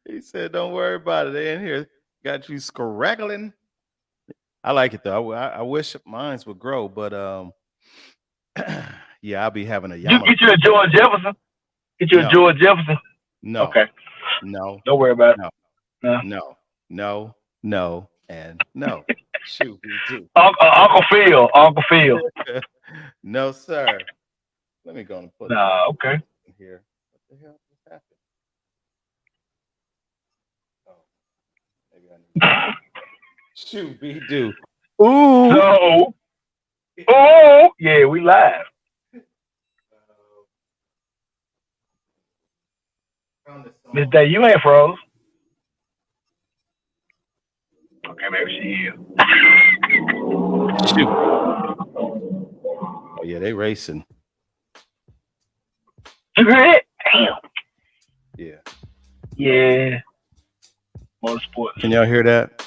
He said, "Don't worry about it. They in here got you scraggling." I like it though. I wish mines would grow, but yeah, I'll be having a You yarmulke. get you a George Jefferson. Get you a No, George Jefferson. no, Okay. no, Don't worry about it. no, No. no, and no. Shoot, we do. Uncle Phil. Uncle Phil. No, sir. Let me go and put this Nah. Okay. in here. What the hell just happened? Oh, maybe I need. Shoot, we do. Ooh. So. Oh yeah, we live. Found this Miss song. Day, you ain't froze. Okay, maybe she is. Shoot. Oh yeah, they racing. You heard it? Damn. Yeah. Yeah. Motorsports. Can y'all hear that?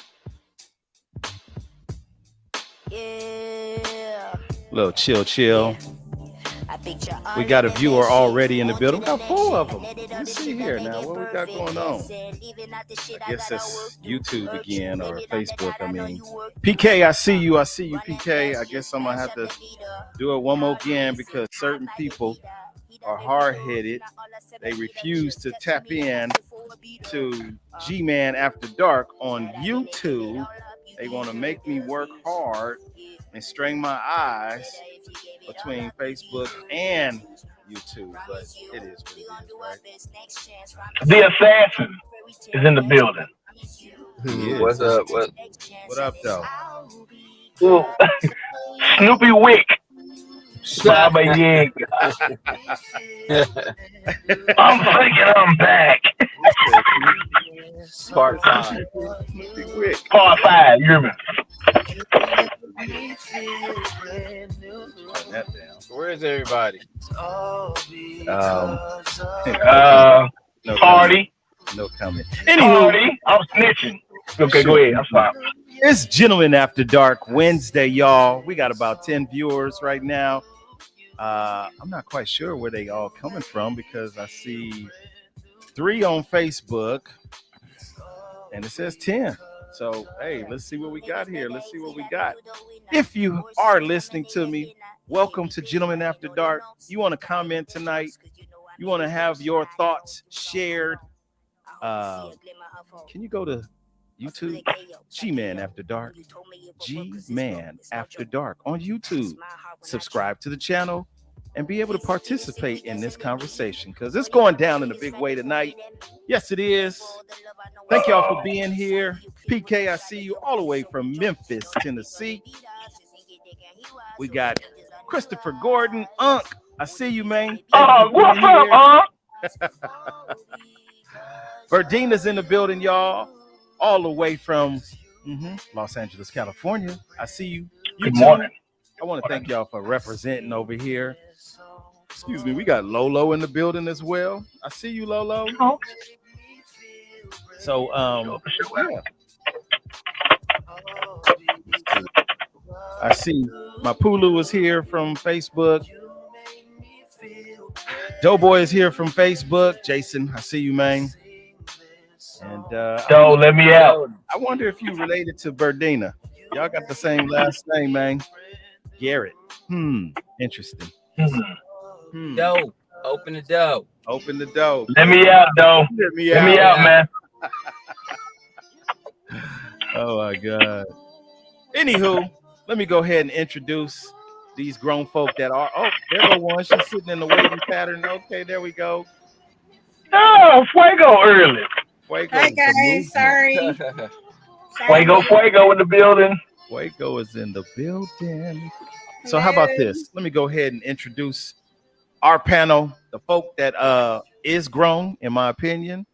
Yeah. Little chill. We got a viewer already in the building. We got 4 of them. Let's see here now. What we got going on? I guess that's YouTube again or Facebook. I mean, PK, I see you. PK. I guess I'm going to have to do it one more again because certain people are hard-headed. They refuse to tap in to GMAN After Dark on YouTube. They want to make me work hard and strain my eyes between Facebook and YouTube, but it is what it is, right? The assassin is in the building. What's up? What up, though? Ooh. Snoopy Wick. Baba Yaga. I'm thinking I'm back. Part 5. Part 5, you hear me? That down. Where is everybody? No Party. comment. No comment. Party. I'm snitching. Okay, go ahead. I'm sorry. It's Gentlemen After Dark Wednesday, y'all. We got about 10 viewers right now. I'm not quite sure where they all coming from because I see 3 on Facebook and it says 10. So, hey, let's see what we got here. Let's see what we got. If you are listening to me, welcome to Gentlemen After Dark. You want to comment tonight? You want to have your thoughts shared? Can you go to YouTube? G-Man After Dark. G-Man After Dark on YouTube. Subscribe to the channel and be able to participate in this conversation because it's going down in a big way tonight. Yes, it is. Thank y'all for being here. PK, I see you all the way from Memphis, Tennessee. We got Christopher Gordon. Unc, I see you, man. What's up, Unc? Verdina's in the building, y'all. All the way from Los Angeles, California. I see you. Good morning. I want to thank y'all for representing over here. Excuse me, we got Lolo in the building as well. I see you, Lolo. Oh. So, yeah. I see Mapulu is here from Facebook. Doughboy is here from Facebook. Jason, I see you, man. And let me out. I wonder if you related to Verdina. Y'all got the same last name, man. Garrett. Interesting. Dope. Open the door. Open the door. Let me out, though. Let me out, man. Oh my God. Anywho, let me go ahead and introduce these grown folk that are. Oh, there go one. She's sitting in the waiting pattern. Okay, there we go. Oh, Fuego early. Fuego. Hi guys, sorry. Fuego in the building. Fuego is in the building. So how about this? Let me go ahead and introduce our panel, the folk that is grown, in my opinion.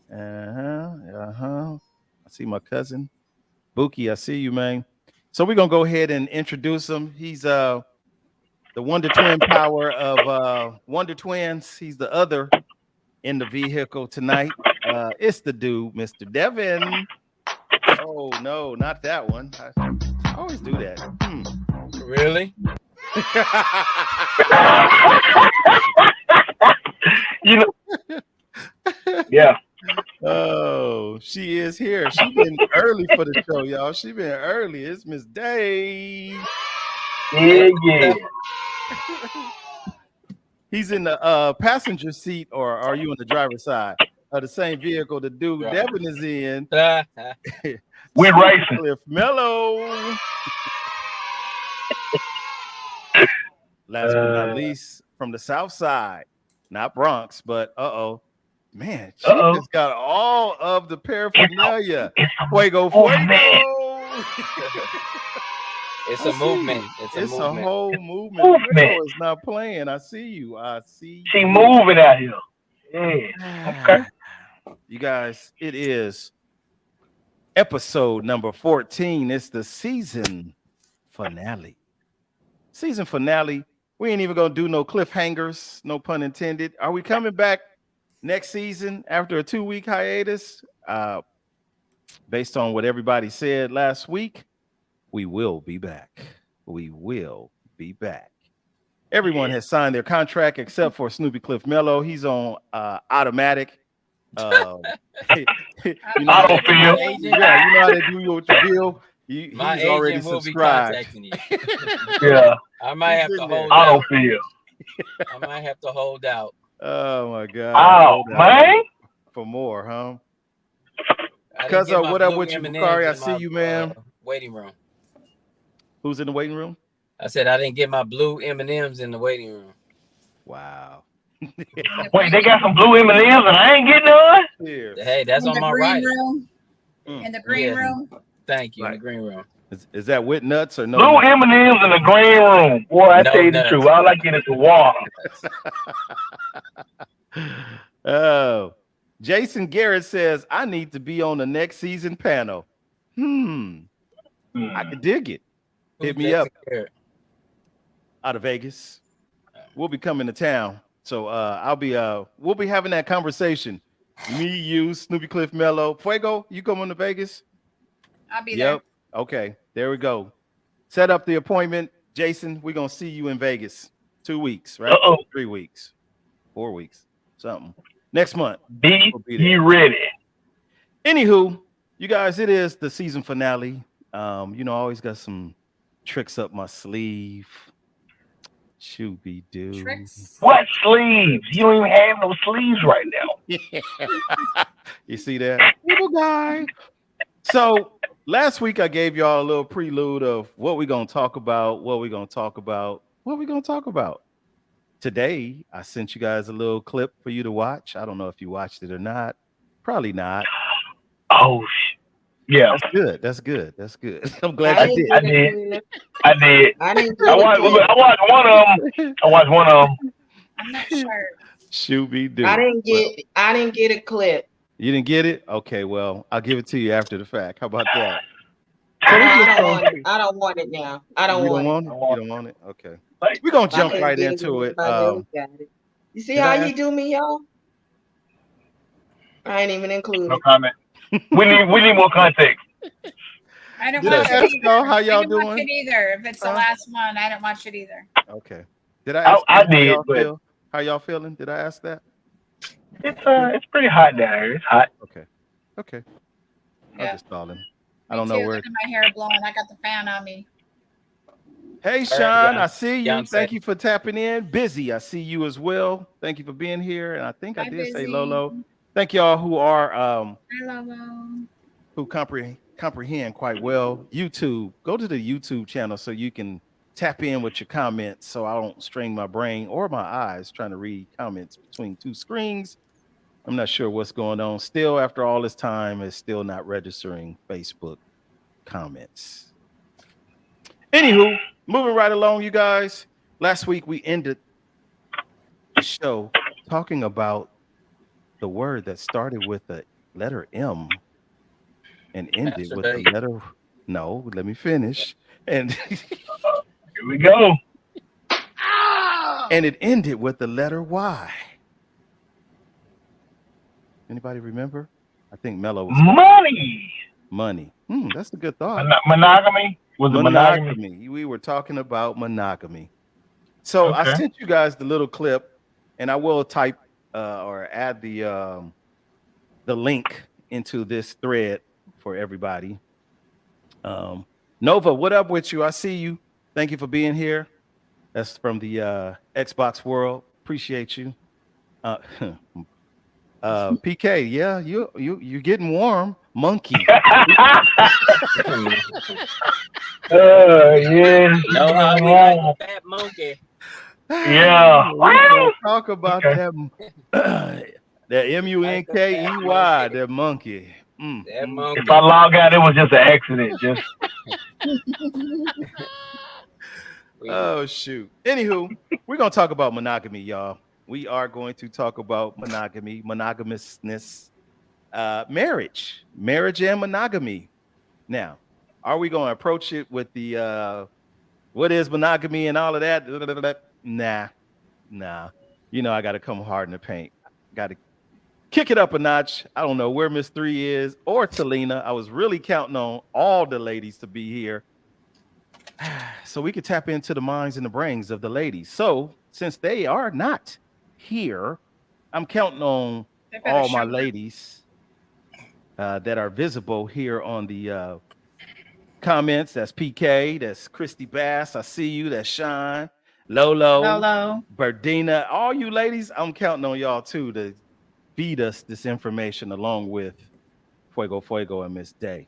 I see my cousin Buki. I see you, man. So we're gonna go ahead and introduce him. He's the Wonder Twin power of Wonder Twins. He's the other in the vehicle tonight. It's the dude, Mr. Devin. Oh no, not that one. I always do that. Really? You know, Yeah. Oh, she is here. She been early for the show, y'all. She been early. It's Miss Day. Yeah. He's in the passenger seat, or are you on the driver's side of the same vehicle the dude Right. Devin is in? We're racing. Cliff Mello. Last but not least, from the South Side, not Bronx, but man, she just got all of the paraphernalia. Fuego, fuego. It's a movement. It's a whole movement. Fuego is not playing. I see you. She moving out here. Yeah. Okay. You guys, it is episode number 14. It's the season finale. Season finale. We ain't even gonna do no cliffhangers, no pun intended. Are we coming back next season after a 2-week hiatus? Based on what everybody said last week, we will be back. We will be back. Everyone has signed their contract except for Snoopy Cliff Mello. He's on automatic. Autofill. You know how they do you with the bill. He's already subscribed. Yeah. I might have to hold out. Autofill. I might have to hold out. Oh my God. Oh man. For more, huh? Because what up with you, Bakari? I see you, man. Waiting room. Who's in the waiting room? I said I didn't get my blue M&Ms in the waiting room. Wow. Wait, they got some blue M&Ms and I ain't getting none? Hey, that's on my right. In the green room. Thank you. In the green room. Is that with nuts or no? Blue M&Ms in the green room. Boy, I tell you the truth. All I get is the water. Oh, Jason Garrett says I need to be on the next season panel. I could dig it. Hit me up. Out of Vegas. We'll be coming to town. So we'll be having that conversation. Me, you, Snoopy Cliff Mello. Fuego, you coming to Vegas? I'll be there. Okay, there we go. Set up the appointment. Jason, we're gonna see you in Vegas. 2 weeks, right? 3 weeks, 4 weeks, something. Next month. Be ready. Anywho, you guys, it is the season finale. I always got some tricks up my sleeve. Shooby doo. What sleeves? You don't even have no sleeves right now. You see that? Little guy. So last week I gave y'all a little prelude of what we're gonna talk about, Today, I sent you guys a little clip for you to watch. I don't know if you watched it or not. Probably not. Oh, yeah. That's good. I'm glad I did. I did. I watched one of them. I'm not sure. Shooby doo. I didn't get a clip. You didn't get it? Okay, well, I'll give it to you after the fact. How about that? I don't want it now. I don't want it. You don't want it? Okay. We're going to jump right into it. You see how you do me, y'all? I ain't even included. No comment. We need more context. I don't watch it either. How y'all doing? Watch it either. If it's the last one, I don't watch it either. Okay. Did I ask I did, but how y'all feeling? Did I ask that? It's pretty hot down here. It's hot. Okay. Yeah. I'm just stalling. I don't know where. Look at my hair blowing. I got the fan on me. Hey, Sean, I see you. Thank you for tapping in. Busy, I see you as well. Thank you for being here. And I think I did say Lolo. Thank y'all who are who comprehend quite well. YouTube, go to the YouTube channel so you can tap in with your comments so I don't strain my brain or my eyes trying to read comments between two screens. I'm not sure what's going on. Still, after all this time, it's still not registering Facebook comments. Anywho, moving right along, you guys. Last week we ended the show talking about the word that started with the letter M and ended with the letter. No, let me finish. And here we go. And it ended with the letter Y. Anybody remember? I think Mello was money. That's a good thought. Monogamy? Was it monogamy? We were talking about monogamy. So I sent you guys the little clip, and I will type or add the the link into this thread for everybody. Nova, what up with you? I see you. Thank you for being here. That's from the Xbox world. Appreciate you. PK, yeah, you getting warm, monkey. Yeah. Know how we like a fat monkey. Yeah. We gonna talk about Okay. that MUNKEY, that monkey. That monkey. If I log out, it was just an accident. Just oh shoot. Anywho, we're gonna talk about monogamy, y'all. We are going to talk about monogamy, monogamousness, marriage and monogamy. Now, are we going to approach it with the what is monogamy and all of that? Nah. You know, I got to come hard in the paint. Got to kick it up a notch. I don't know where Miss 3 is or Talina. I was really counting on all the ladies to be here so we could tap into the minds and the brains of the ladies. So since they are not here, I'm counting on all my ladies that are visible here on the comments. That's PK, that's Christy Bass. I see you. That's Sean, Lolo, Berdina. All you ladies, I'm counting on y'all too to feed us this information along with Fuego and Miss Day.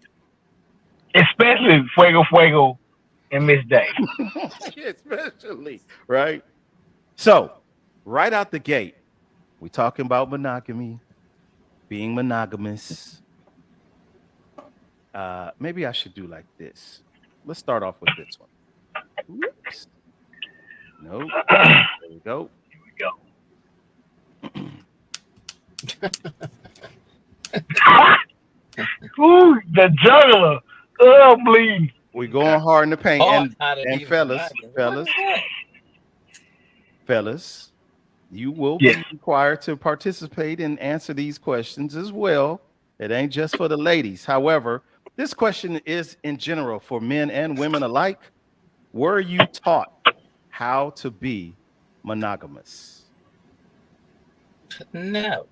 especially Fuego and Miss Day. Especially, right? So, right out the gate, we're talking about monogamy, being monogamous. Maybe I should do like this. Let's start off with this one. Oops. Nope. There we go. Ooh, the juggler. Oh, bleed. We're going hard in the paint. And fellas, you will be required to participate and answer these questions as well. It ain't just for the ladies. However, this question is in general for men and women alike. Were you taught how to be monogamous? No.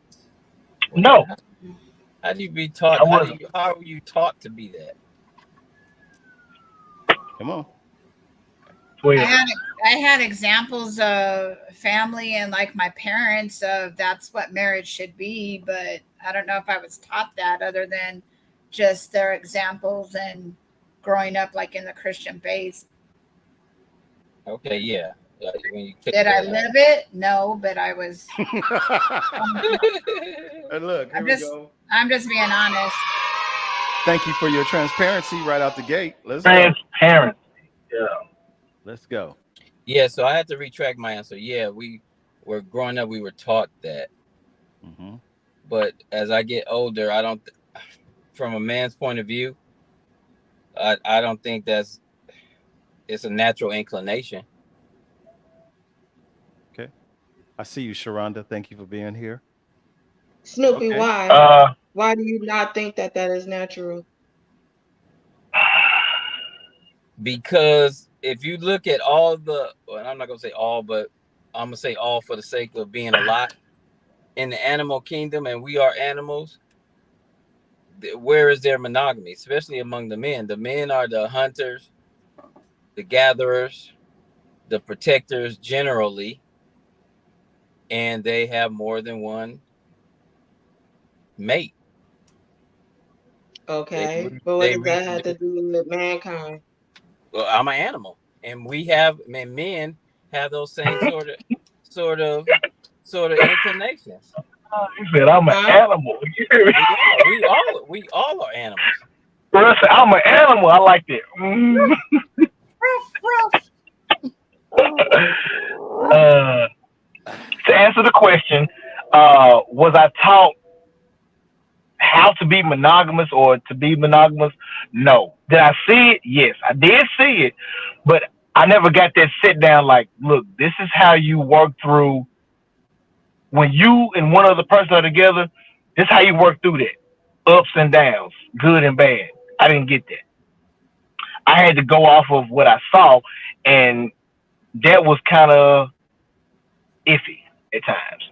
How do you be taught? How are you taught to be that? Come on. I had examples of family and like my parents of that's what marriage should be, but I don't know if I was taught that other than just their examples and growing up like in the Christian faith. Okay, yeah. Did I live it? No, but I was. And look, here we go. I'm just being honest. Thank you for your transparency right out the gate. Let's transparency. Yeah. Let's go. Yeah, so I had to retract my answer. Yeah, we were growing up, we were taught that. Mm-hmm. But as I get older, I don't, from a man's point of view, I don't think it's a natural inclination. Okay. I see you, Sharonda. Thank you for being here. Snoopy, why? Why do you not think that is natural? Because if you look at all I'm not going to say all, but I'm going to say all for the sake of being a lot in the animal kingdom, and we are animals, where is there monogamy, especially among the men? The men are the hunters, the gatherers, the protectors generally, and they have more than one mate. Okay, but what does that have to do with mankind? Well, I'm an animal, and men have those same sort of inclinations. He said, "I'm an animal." We all are animals. Bro, I said, I'm an animal. I like that. To answer the question, was I taught how to be monogamous or to be monogamous? No. Did I see it? Yes, I did see it, but I never got that sit down like, look, this is how you work through when you and one other person are together. This is how you work through that, ups and downs, good and bad. I didn't get that. I had to go off of what I saw, and that was kind of iffy at times.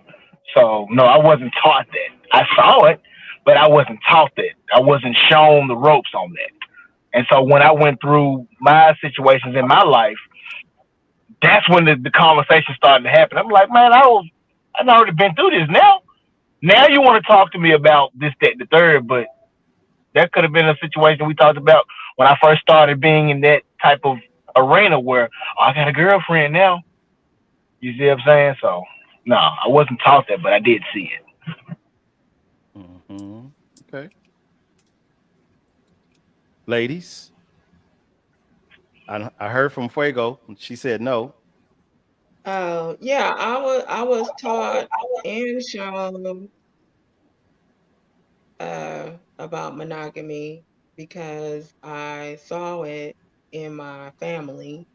So no, I wasn't taught that. I saw it, but I wasn't taught that. I wasn't shown the ropes on that. And so when I went through my situations in my life, that's when the conversation started to happen. I'm like, man, I've already been through this now. Now you want to talk to me about this, that, the third, but that could have been a situation we talked about when I first started being in that type of arena where I got a girlfriend now. You see what I'm saying? So no, I wasn't taught that, but I did see it. Mm-hmm. Okay. Ladies, I heard from Fuego. She said no. Yeah, I was taught and shown about monogamy because I saw it in my family,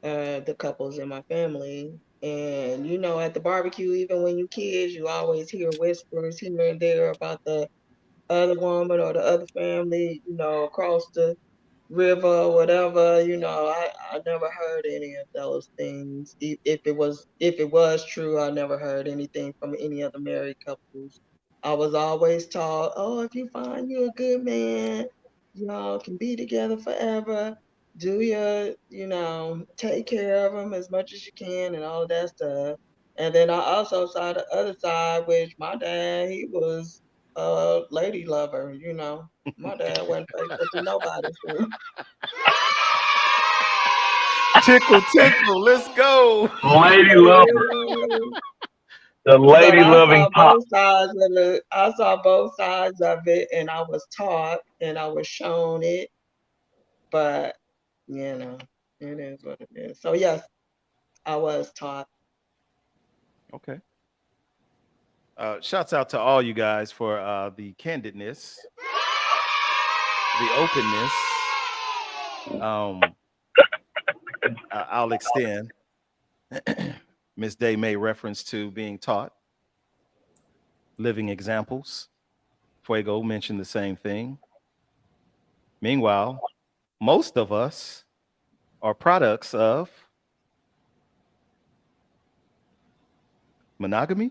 the couples in my family. And you know, at the barbecue, even when you kids, you always hear whispers here and there about the other woman or the other family, you know, across the river or whatever. You know, I never heard any of those things. If it was true, I never heard anything from any of the married couples. I was always taught, oh, if you find you a good man, y'all can be together forever. Do your, you know, take care of him as much as you can and all of that stuff. And then I also saw the other side, which my dad, he was a lady lover, you know. My dad wasn't faithful to nobody. So. Tickle, tickle, let's go. Lady lover. The lady loving pop. I saw both sides of it, and I was taught and I was shown it. But you know, it is what it is. So yes, I was taught. Okay. Shouts out to all you guys for the candidness, the openness. I'll extend. Miss Day made reference to being taught, living examples. Fuego mentioned the same thing. Meanwhile, most of us are products of monogamy.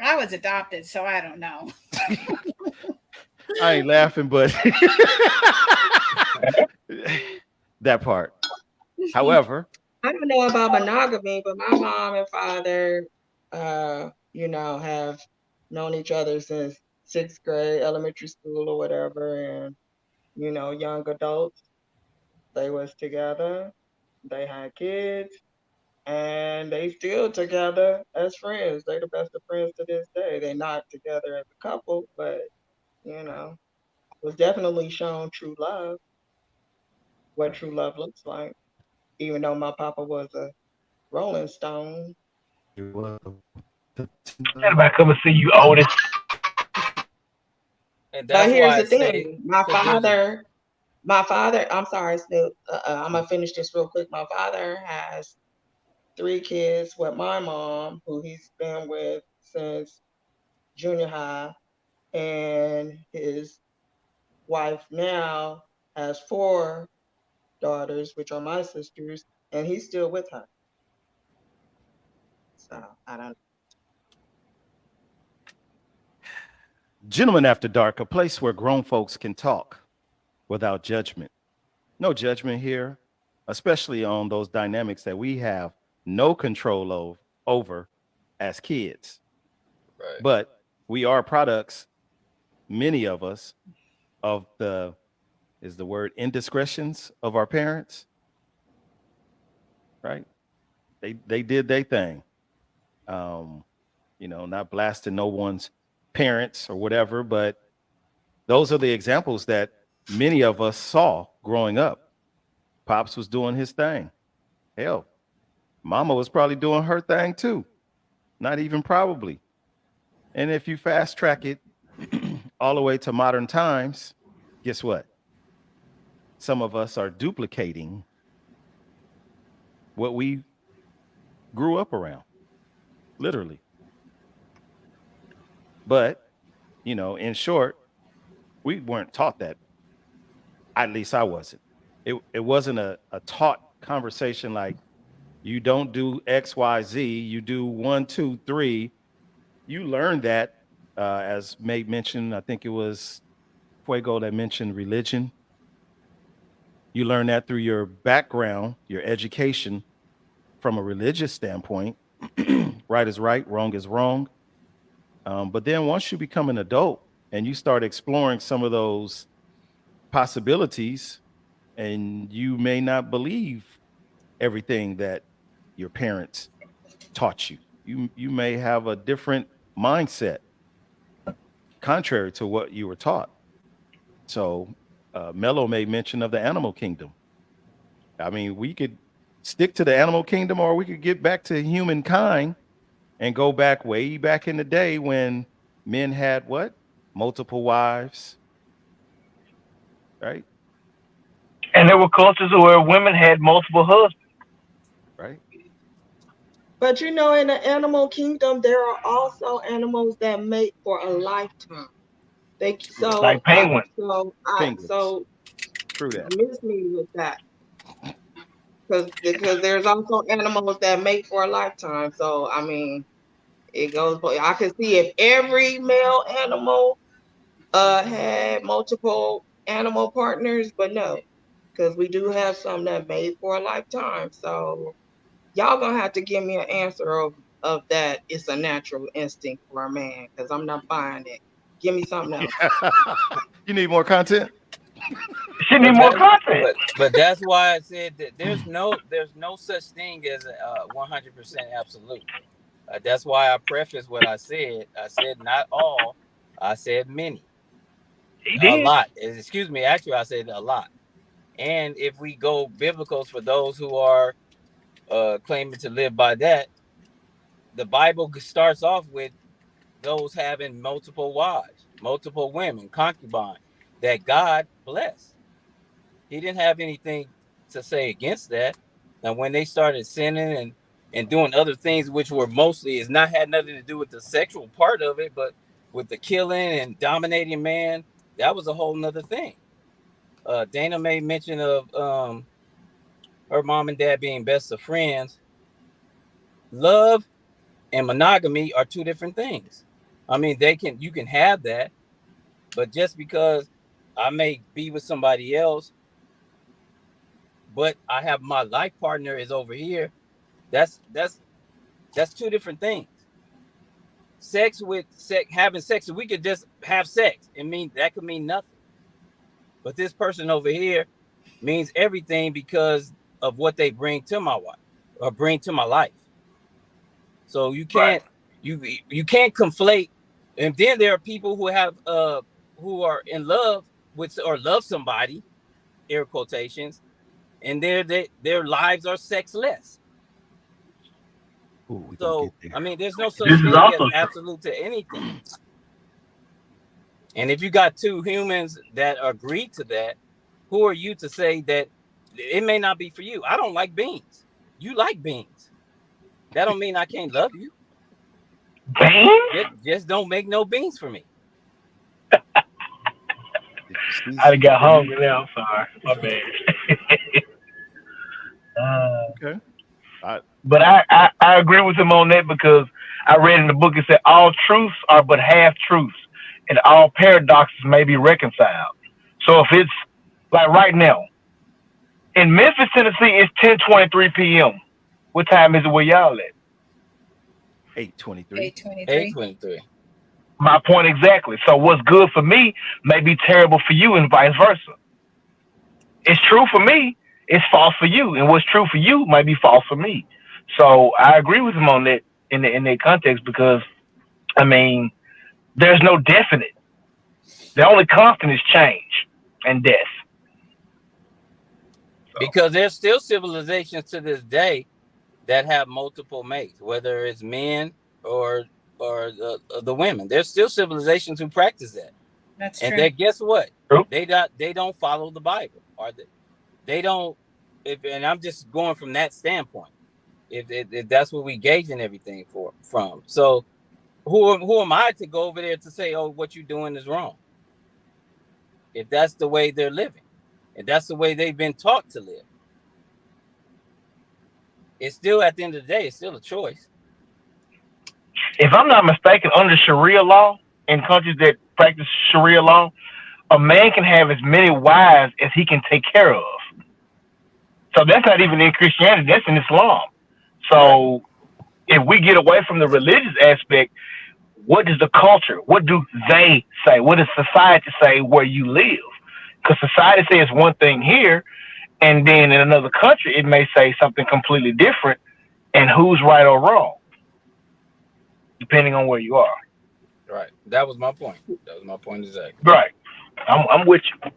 I was adopted, so I don't know. I ain't laughing, but that part. However, I don't know about monogamy, but my mom and father, you know, have known each other since 6th grade, elementary school or whatever, and you know, young adults. They was together. They had kids, and they still together as friends. They the best of friends to this day. They're not together as a couple, but you know, was definitely shown true love. What true love looks like. Even though my papa was a Rolling Stone. Everybody come and see you, Otis. And But that's here's why the I say thing, my father. I'm sorry, Snoop. I'm gonna finish this real quick. My father has 3 kids with my mom, who he's been with since junior high, and his wife now has 4 daughters, which are my sisters, and he's still with her. So I don't. Gentlemen After Dark, a place where grown folks can talk without judgment. No judgment here, especially on those dynamics that we have no control over as kids. right. But we are products, many of us, of the word indiscretions of our parents, right? They did their thing. You know, not blasting no one's parents or whatever, but those are the examples that many of us saw growing up. Pops was doing his thing. Hell, Mama was probably doing her thing too. Not even probably. And if you fast track it all the way to modern times, guess what? Some of us are duplicating what we grew up around, literally. But, you know, in short, we weren't taught that. At least I wasn't. It wasn't a taught conversation like, You don't do X, Y, Z. You do 1, 2, 3. You learn that, as May mentioned. I think it was Fuego that mentioned religion. You learn that through your background, your education from a religious standpoint. Right is right, wrong is wrong. But then once you become an adult and you start exploring some of those possibilities, and you may not believe everything that your parents taught you. You may have a different mindset contrary to what you were taught. So Mello made mention of the animal kingdom. I mean, we could stick to the animal kingdom, or we could get back to humankind and go back way back in the day when men had what? Multiple wives, right? And there were cultures where women had multiple husbands. Right. But you know, in the animal kingdom, there are also animals that mate for a lifetime. They True that. Like penguins. Penguins. so True that. miss me with that because there's also animals that mate for a lifetime. So I mean, it goes. I can see if every male animal had multiple animal partners, but no, because we do have some that mate for a lifetime. So y'all gonna have to give me an answer of that. It's a natural instinct for a man because I'm not buying it. Give me something else. You need more content? She need But more that, content. but that's why I said that there's no such thing as a 100% absolute. That's why I preface what I said. I said not all. I said many. He A did. lot. Excuse me. Actually, I said a lot. And if we go biblicals for those who are claiming to live by that, the Bible starts off with those having multiple wives, multiple women, concubines that God blessed. He didn't have anything to say against that. And when they started sinning and doing other things, which were mostly is not had nothing to do with the sexual part of it, but with the killing and dominating man, that was a whole nother thing. Dana made mention of her mom and dad being best of friends. Love and monogamy are two different things. I mean, you can have that, but just because I may be with somebody else, but I have my life partner is over here, that's two different things. Having sex, we could just have sex. That could mean nothing. But this person over here means everything because of what they bring to my wife or bring to my life. So you Right. can't you can't conflate. And then there are people who are in love with or love somebody, air quotations, and their lives are sexless. Ooh, we're gonna get So I there. mean, there's no such This is thing as also true. absolute to anything. And if you got two humans that agree to that, who are you to say that it may not be for you? I don't like beans. You like beans. That don't mean I can't love you. Beans? Just don't make no beans for me. Did you I season the got bean? hungry now. I'm sorry. My bad. Okay. I, But I agree with him on that because I read in the book it said all truths are but half truths and all paradoxes may be reconciled. So if it's like right now in Memphis, Tennessee, it's 10:23 p.m. What time is it where y'all at? 8:23. 8:23. 823. My point exactly. So what's good for me may be terrible for you and vice versa. It's true for me, it's false for you, and what's true for you might be false for me. So I agree with him on that in that context because I mean there's no definite. The only constant is change and death. So Because there's still civilizations to this day that have multiple mates, whether it's men or the women. There's still civilizations who practice that. That's And true. then guess what? true. They don't follow the Bible, or they don't. And I'm just going from that standpoint. If that's what we gauging everything from. So who am I to go over there to say, oh, what you're doing is wrong? If that's the way they're living, and that's the way they've been taught to live. It's still, at the end of the day, it's still a choice. If I'm not mistaken, under Sharia law, in countries that practice Sharia law, a man can have as many wives as he can take care of. So that's not even in Christianity, that's in Islam. So if we get away from the religious aspect, what is the culture? What do they say? What does society say where you live? Because society says one thing here, and then in another country, it may say something completely different. And who's right or wrong, depending on where you are. Right. That was my point. That was my point exactly. Right. I'm with you.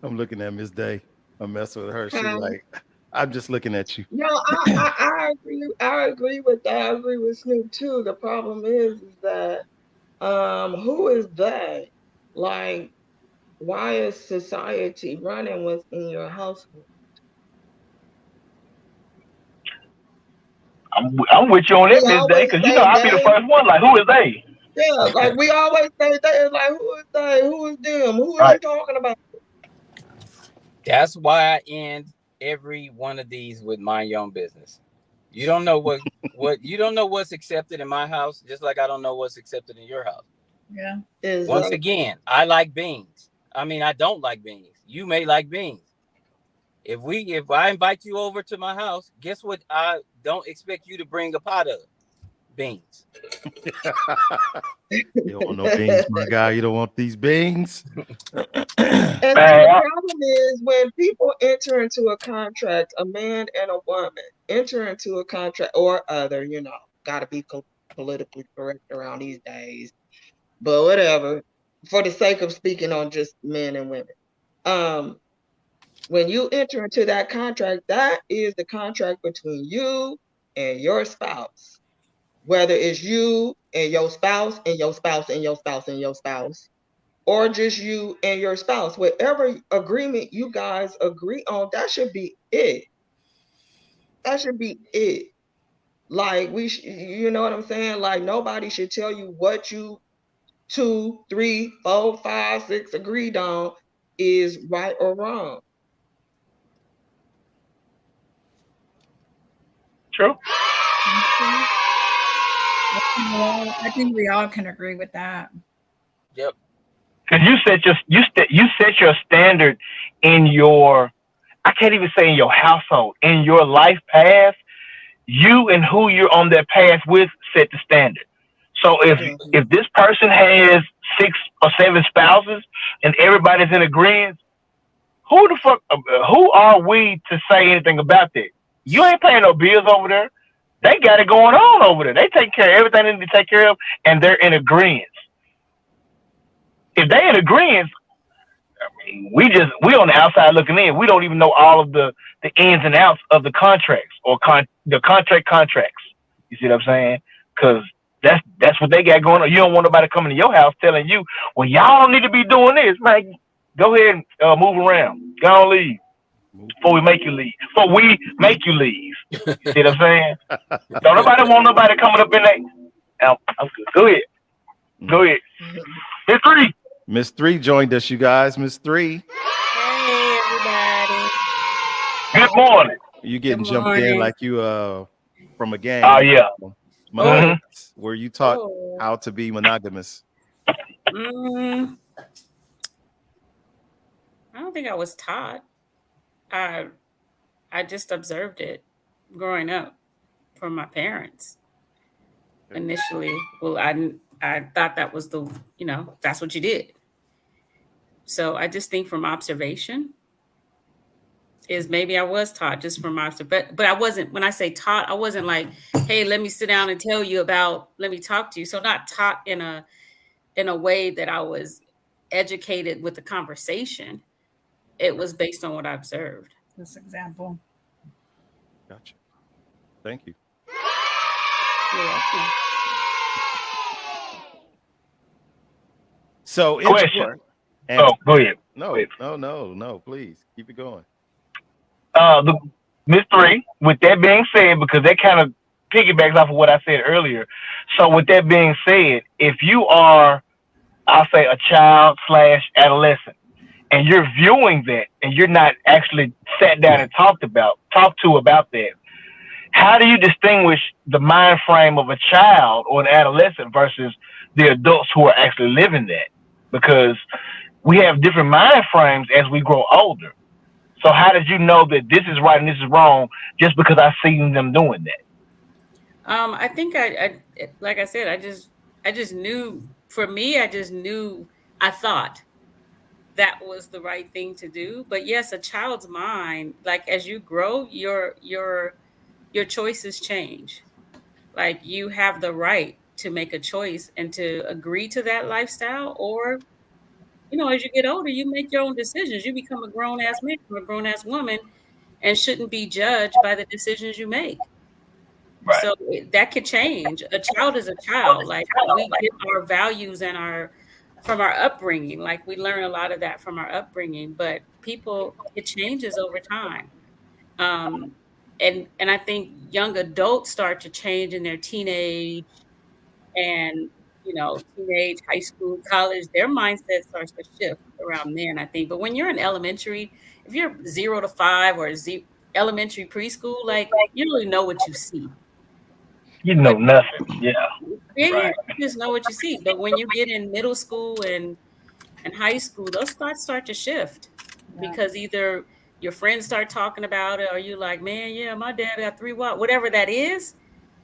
I'm looking at Miss Day. I'm messing with her. She's like, I'm just looking at you. No, I agree. I agree with that. I agree with Snoop too. The problem is that who is they? Like, why is society running what's in your household? I'm with you on that, Miss Day, because I'll be the first one. Like, who is they? Yeah, like we always say they. It's like, who is they? Who is them? Who are you talking about? That's why I end every one of these with mind your own business. You don't know what you don't know what's accepted in my house, just like I don't know what's accepted in your house. Yeah. Once again, I like beans. I mean, I don't like beans. You may like beans. If I invite you over to my house, guess what? I don't expect you to bring a pot of beans. You don't want no beans, my guy. You don't want these beans. And the problem is when people enter into a contract, a man and a woman enter into a contract or other, got to be politically correct around these days, but whatever, for the sake of speaking on just men and women. When you enter into that contract, that is the contract between you and your spouse, whether it's you and your spouse and your spouse and your spouse and your spouse, or just you and your spouse. Whatever agreement you guys agree on, that should be it. That should be it. Like, you know what I'm saying? Like, nobody should tell you what you 2, 3, 4, 5, 6 agreed on is right or wrong. True. I think we all can agree with that. Yep. Because you set your standard in your, I can't even say in your household, in your life path. You and who you're on that path with set the standard. So if this person has 6 or 7 spouses and everybody's in agreement, who are we to say anything about that? You ain't paying no bills over there. They got it going on over there. They take care of everything they need to take care of, and they're in agreement. If they're in agreement, we on the outside looking in. We don't even know all of the ins and outs of the contracts or the contracts. You see what I'm saying? Because that's what they got going on. You don't want nobody coming to your house telling you, well, y'all don't need to be doing this, man. Go ahead and move around. Go on, leave before we make you leave. Before we make you leave. You see what I'm saying? Don't nobody want nobody coming up in there. I'm good. Go ahead. Go ahead. Miss 3. Miss 3 joined us, you guys. Miss 3. Hey, everybody. Good morning. You getting jumped in like you from a game. Oh, yeah. Were you taught how to be monogamous? I don't think I was taught. I just observed it growing up from my parents. Initially, well, I thought that was that's what you did. So I just think from observation is maybe I was taught just from observation, but I wasn't. When I say taught, I wasn't like, hey, let me sit down and tell you let me talk to you. So not taught in a way that I was educated with the conversation. It was based on what I observed. This example. Gotcha. Thank you. You're welcome. So, question. Go ahead. No, please keep it going. Miss 3, with that being said, because that kind of piggybacks off of what I said earlier. So with that being said, if you are, I'll say, a child / adolescent, and you're viewing that, and you're not actually sat down and talked to about that, how do you distinguish the mind frame of a child or an adolescent versus the adults who are actually living that? Because we have different mind frames as we grow older. So how did you know that this is right and this is wrong just because I seen them doing that? I think like I said, I just knew. For me, I just knew. I thought that was the right thing to do. But yes, a child's mind, like as you grow, your choices change. Like you have the right to make a choice and to agree to that lifestyle, or as you get older, you make your own decisions. You become a grown ass man or a grown ass woman, and shouldn't be judged by the decisions you make. Right. So that could change. A child is a child. Like we get our values and from our upbringing. Like we learn a lot of that from our upbringing, but it changes over time. Um, and I think young adults start to change in their teenage and teenage, high school, college. Their mindset starts to shift around then, I think. But when you're in elementary, if you're 0 to 5 or elementary preschool, like you don't really know what you see. You know But nothing. Yeah. yeah, Right. you just know what you see. But when you get in middle school and high school, those thoughts start to shift because either your friends start talking about it, or you like, man, yeah, my dad got 3 wives, whatever that is.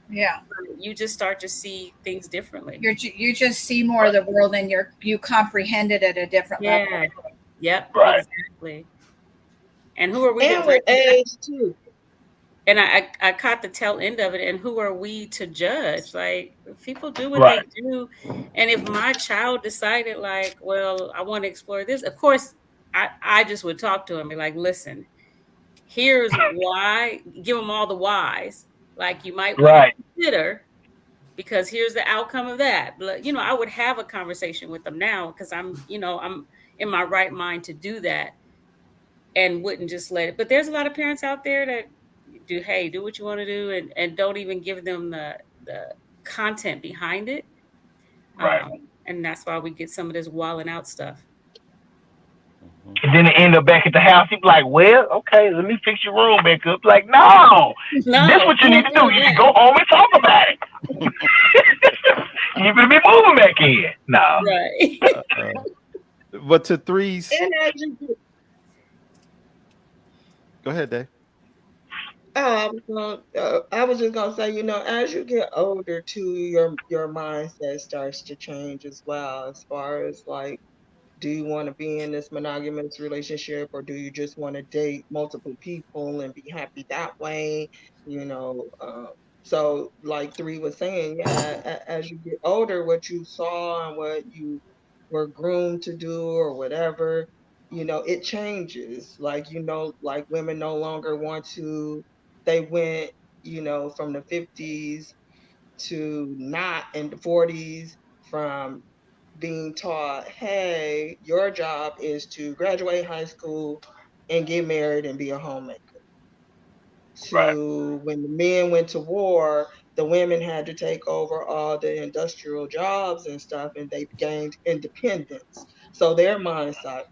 Yeah. You just start to see things differently. You just see more of the world, and you comprehend it at a different level. Yeah. Yep. Right. Exactly. And who are we And with age too. And I caught the tail end of it. And who are we to judge? Like people do what Right. they do. And if my child decided like, well, I want to explore this, of course, I just would talk to him and be like, listen, here's why, give them all the whys. Like you might want to Right. consider, because here's the outcome of that. But I would have a conversation with them now because I'm in my right mind to do that and wouldn't just let it. But there's a lot of parents out there that do what you want to do, and don't even give them the content behind it. Right. And that's why we get some of this wilding out stuff. And then they end up back at the house. You be like, well, okay, let me fix your room back up. Like, no, this is what you need to do. You need to go home and talk about it. You better be moving back in. No. Right. But to threes, And as you get, go ahead, Dave. I was just gonna say, as you get older too, your mindset starts to change as well, as far as like, do you want to be in this monogamous relationship, or do you just want to date multiple people and be happy that way? So like Three was saying, yeah, as you get older, what you saw and what you were groomed to do or whatever, it changes. Like, like women no longer want to, they went, from the 50s to not in the 40s, from being taught, hey, your job is to graduate high school and get married and be a homemaker, Right. to when the men went to war, the women had to take over all the industrial jobs and stuff, and they gained independence. So their mindset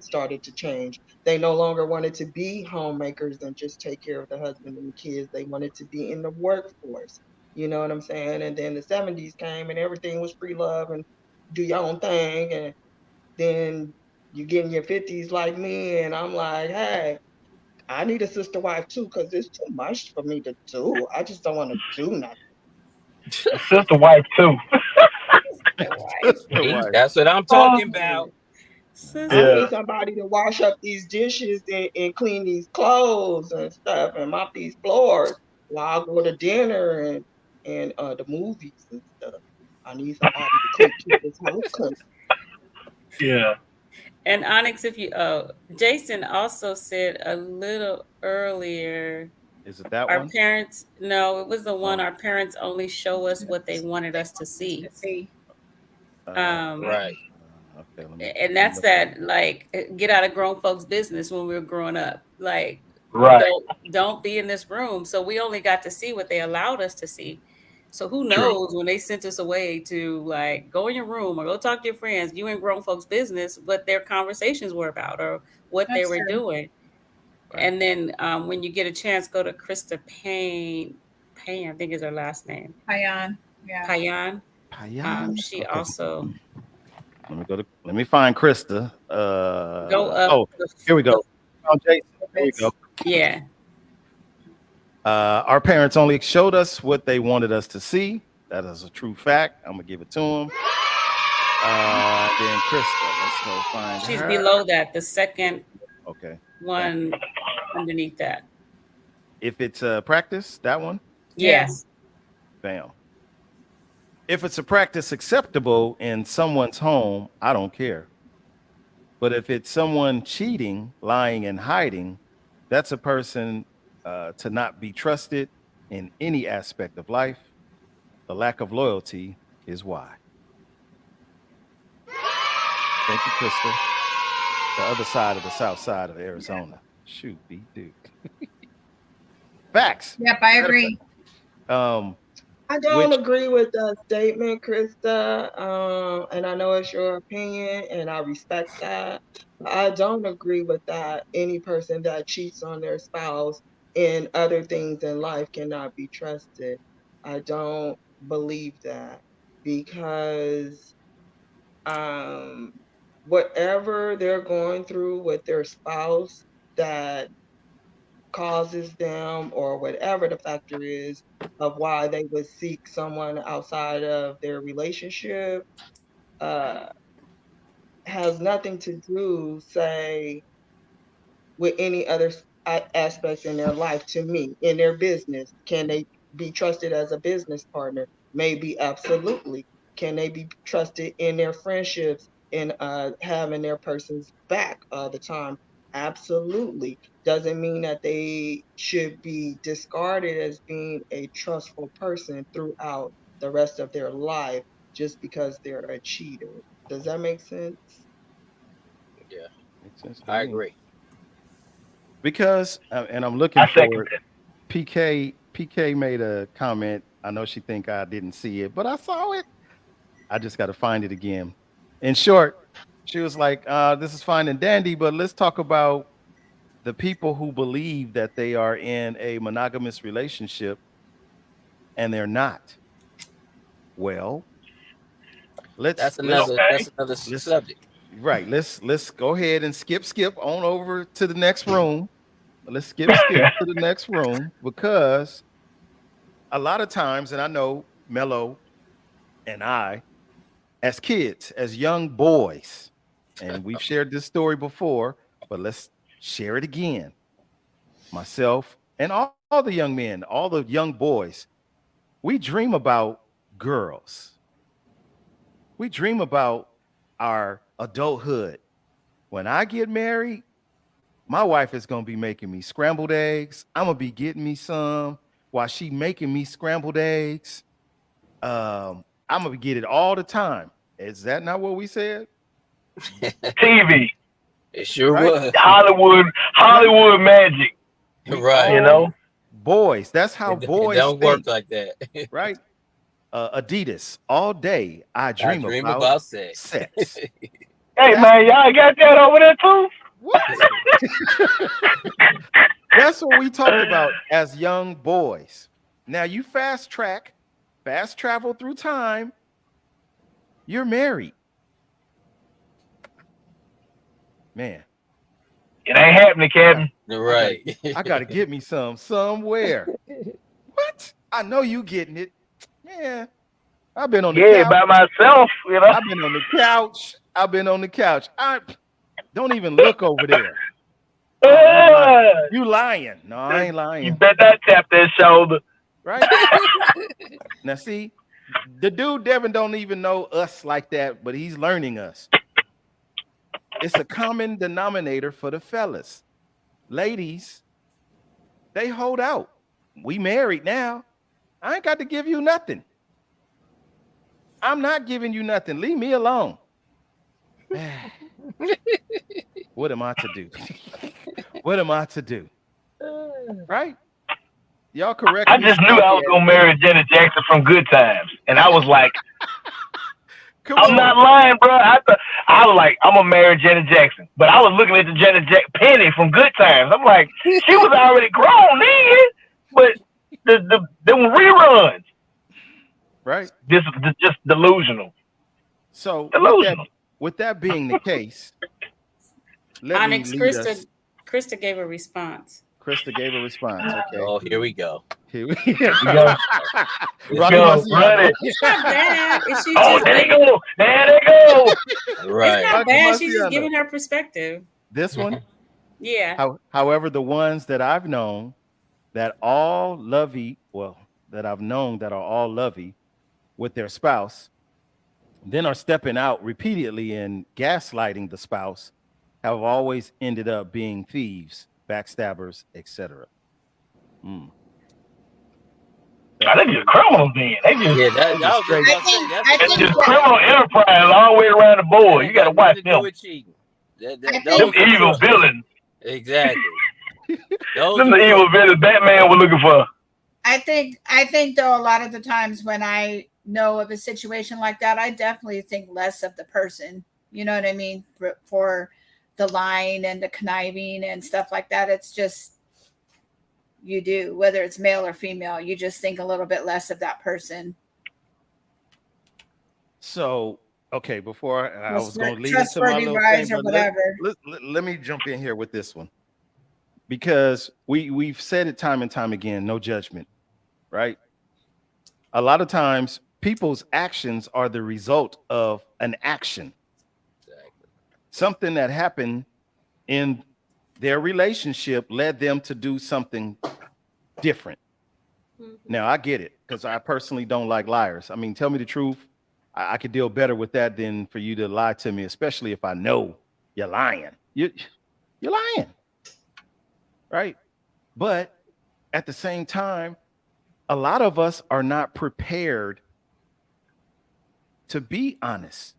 started to change. They no longer wanted to be homemakers and just take care of the husband and the kids. They wanted to be in the workforce. You know what I'm saying? And then the 70s came and everything was free love and do your own thing. And then you get in your 50s like me, and I'm like, hey, I need a sister wife too, because it's too much for me to do. I just don't want to do nothing. A sister wife too. That's what I'm talking about. I need somebody to wash up these dishes and clean these clothes and stuff and mop these floors while I go to dinner and the movies and stuff. I need somebody to keep this house clean. Yeah. And Onyx, Jason also said a little earlier. Is it that our one? parents? No, it was the one. Our parents only show us what they wanted us to see. Right. Okay. And that's that, like, get out of grown folks' business when we were growing up. Like, Right. don't be in this room. So we only got to see what they allowed us to see. So who knows when they sent us away to like go in your room or go talk to your friends, you in grown folks' business, what their conversations were about or what they That's were true. doing. Right. And then when you get a chance, go to Krista Payne, I think is her last name. Payan. Yeah. Payan. Payan. She Okay. also Let me find Krista. go up. Oh, here we go. Oh, Jason. Here we go. Yeah. Our parents only showed us what they wanted us to see. That is a true fact. I'm gonna give it to them. Then Krista, let's go find She's her. below that, the second Okay. one underneath that. If it's a practice, that one. Yes. Bam. If it's a practice acceptable in someone's home, I don't care. But if it's someone cheating, lying, and hiding, that's a person to not be trusted in any aspect of life. The lack of loyalty is why. Thank you, Krista. The other side of the south side of Arizona. Shoot, be dude. Facts. Yep, I agree. I don't agree with that statement, Krista. And I know it's your opinion, and I respect that. I don't agree with that. Any person that cheats on their spouse and other things in life cannot be trusted. I don't believe that because whatever they're going through with their spouse that causes them or whatever the factor is of why they would seek someone outside of their relationship uh, has nothing to do, say, with any other aspect in their life. To me, in their business, can they be trusted as a business partner? Maybe, absolutely. Can they be trusted in their friendships and having their person's back all the time? Absolutely. Doesn't mean that they should be discarded as being a trustful person throughout the rest of their life just because they're a cheater. Does that make sense? Yeah, Makes sense to I me. agree. Because, and I'm looking I second for that. PK made a comment. I know she think I didn't see it, but I saw it. I just got to find it again. In short, she was like, this is fine and dandy, but let's talk about the people who believe that they are in a monogamous relationship and they're not. Well, That's another let's subject. right. Let's go ahead and skip on over to the next room. Let's skip to the next room because a lot of times, and I know Mello and I, as kids, as young boys, and we've shared this story before, but let's share it again. Myself and all the young men, all the young boys, we dream about girls. We dream about our adulthood. When I get married, my wife is gonna be making me scrambled eggs. I'm gonna be getting me some while she making me scrambled eggs. I'm gonna get it all the time. Is that not what we said? TV, It sure Right? was. Right. Hollywood magic. We Right. You know, boys. That's how It boys don't work think, like that. right? Adidas. All day I I dream dream about about sex. sex. hey That's man, y'all got that over there too? what? That's what we talked about as young boys. Now you fast travel through time. You're married. Man, It ain't happening, Kevin. Right. I gotta get me some somewhere. What? I know you getting it. Yeah. I've been on the Yeah, couch. by myself, you know. I've been on the couch. I've been on the couch. I don't even look over there. Oh, you lying. No, I ain't You lying. bet not tap that shoulder. Right? Now see, the dude Devin don't even know us like that, but he's learning us. It's a common denominator for the fellas. Ladies, they hold out. We married now. I ain't got to give you nothing. I'm not giving you nothing. Leave me alone. What am I to do? What am I to do? Right? Y'all correct. I just knew I was gonna marry Janet Jackson from Good Times, and I was like, I'm not lying, bro. I was like, I'm gonna marry Janet Jackson, but I was looking at the Penny from Good Times. I'm like, she was already grown then, but the reruns, right? This just delusional. So delusional. With that being the case, Onyx, Krista gave a response. Krista gave a response. Okay. Oh, here we go. Here we go. Run it. It's not bad. It's there they go. There they go. Right. It's not bad. She's just giving her perspective. This one? Yeah. However, the ones that I've known that all lovey, that I've known that are all lovey with their spouse, then are stepping out repeatedly and gaslighting the spouse, have always ended up being thieves, backstabbers, etc. They just criminals then. They just that's just criminal enterprise all the way around the board. You got to watch them. Them evil villains. Exactly. Them the evil villains Batman was looking for. I think though, a lot of the times when I know of a situation like that, I definitely think less of the person. You know what I mean? For the lying and the conniving and stuff like that. It's just, you do, whether it's male or female, you just think a little bit less of that person. So, okay, before I was going to lead into my little thing, or whatever. Let me jump in here with this one, because we've said it time and time again, no judgment, right? A lot of times people's actions are the result of an action. Exactly. Something that happened in their relationship led them to do something different. Now, I get it, because I personally don't like liars. I mean, tell me the truth. I could deal better with that than for you to lie to me, especially if I know you're lying. You're lying, right? But at the same time, a lot of us are not prepared to be honest,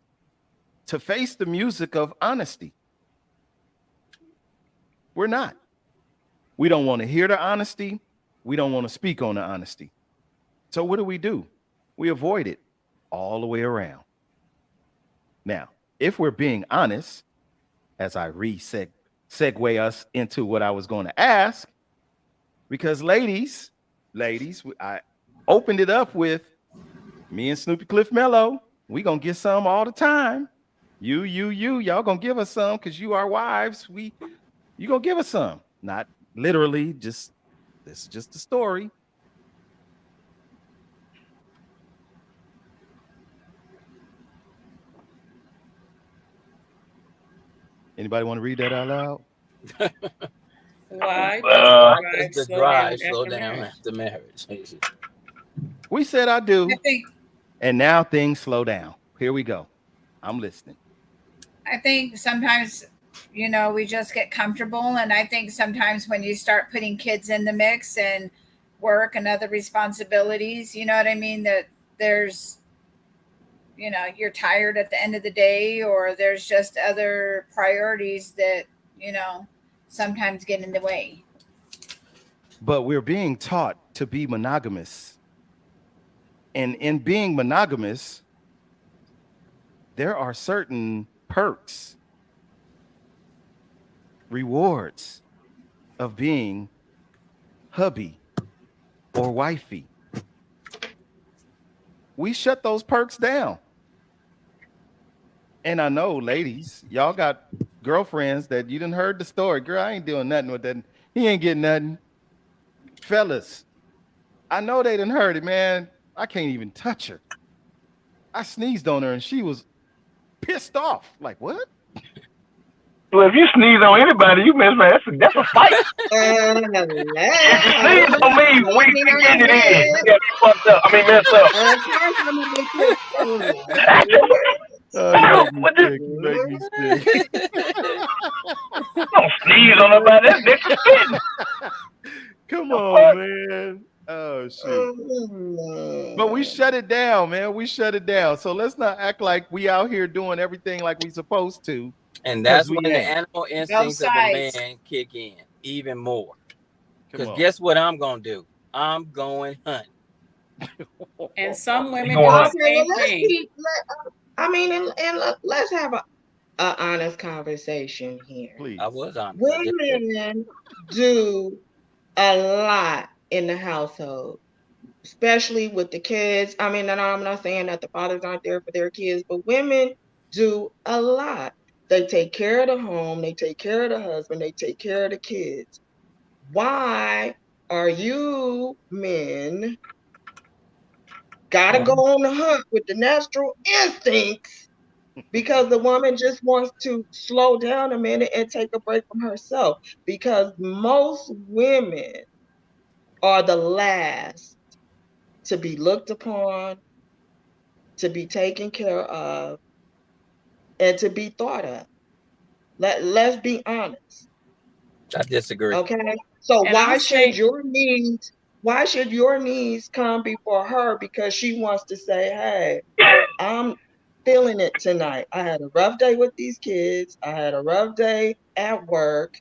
to face the music of honesty. We're not. We don't want to hear the honesty. We don't want to speak on the honesty. So what do? We avoid it all the way around. Now, if we're being honest, as I segue us into what I was going to ask, because ladies, I opened it up with me and Snoopy Cliff Mello. We gonna get some all the time. Y'all gonna give us some because you are wives. You gonna give us some, not literally. This is just the story. Anybody want to read that out loud? Why? The drive slow down after marriage. We said I do. I think, and now things slow down. Here we go. I'm listening. I think sometimes, we just get comfortable. And I think sometimes when you start putting kids in the mix and work and other responsibilities, you know what I mean? That there's, you're tired at the end of the day, or there's just other priorities that, sometimes get in the way. But we're being taught to be monogamous. And in being monogamous, there are certain perks, rewards of being hubby or wifey. We shut those perks down. And I know, ladies, y'all got girlfriends that you done heard the story. Girl, I ain't doing nothing with that. He ain't getting nothing. Fellas, I know they done heard it, man. I can't even touch her. I sneezed on her and she was pissed off. Like, what? Well, if you sneeze on anybody, you miss, man. That's a fight. If you sneeze on me, we get it in. You got me fucked up. I mean, messed up. You make me sick. Don't sneeze on nobody. That's spitting. Come on, man. Oh, shit. But we shut it down, man. We shut it down. So let's not act like we out here doing everything like we supposed to. And that's when the animal instincts of a man kick in even more. Because guess what I'm going to do? I'm going hunt. And some women Go do on. the Okay, well, same thing. let's have a honest conversation here. Please. I was honest. I just said Women do a lot in the household, especially with the kids. I mean, and I'm not saying that the fathers aren't there for their kids, but women do a lot. They take care of the home, they take care of the husband, they take care of the kids. Why are you men gotta go on the hunt with the natural instincts because the woman just wants to slow down a minute and take a break from herself? Because most women are the last to be looked upon, to be taken care of, and to be thought of. Let's be honest. I disagree. Okay. So And I'll say, why should your needs come before her because she wants to say, hey, I'm feeling it tonight. I had a rough day with these kids. I had a rough day at work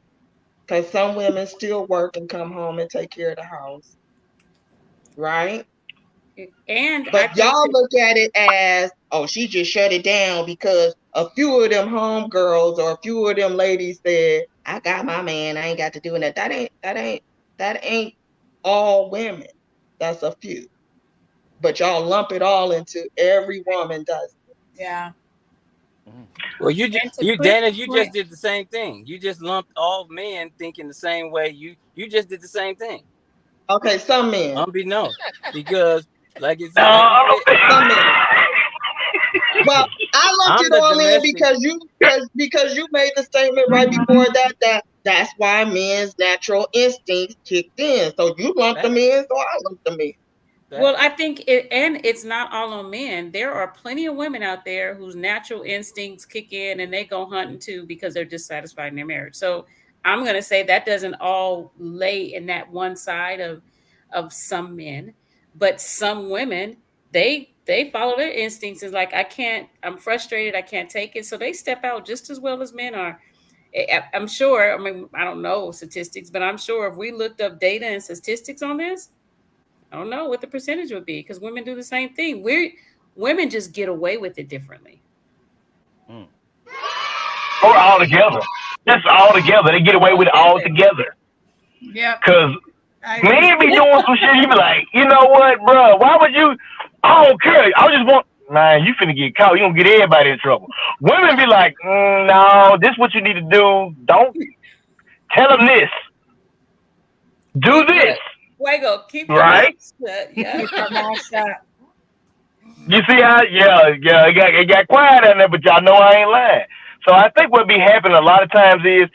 because some women still work and come home and take care of the house. Right? and I But think y'all that, look at it as, oh, she just shut it down because a few of them homegirls or a few of them ladies said, I got my man, I ain't got to do that. That ain't all women. That's a few. But y'all lump it all into every woman does it. Yeah. Well, and to you put Dana, you what just did the same thing. You just lumped all men thinking the same way. You just did the same thing, Okay, some men. unbeknownst, because like you No, said, Some men. Well, I lumped I'm it the all in domestic. because you made the statement right before that's why men's natural instincts kicked in. So you lumped them in, so I lumped them in. well, I think it's not all on men. There are plenty of women out there whose natural instincts kick in and they go hunting too because they're dissatisfied in their marriage. So I'm going to say that doesn't all lay in that one side of some men, but some women they follow their instincts. Is like, I'm frustrated, I can't take it, so they step out just as well as men are. I'm sure. I mean, I don't know statistics, but I'm sure if we looked up data and statistics on this, I don't know what the percentage would be because women do the same thing. Women just get away with it differently. Or all together. Just all together. They get away with it all together. Yep. Because I agree. men be doing some shit, you be like, you know what, bro? Why would you? I don't care. I just want, man, you finna get caught. You gonna get everybody in trouble. Women be like, no, this is what you need to do. Don't tell them this. Do this. Fuego, keep your Right? mouth shut. Yeah. Keep your mouth shut. You see how, it got quiet in there, but y'all know I ain't lying. So I think what be happening a lot of times is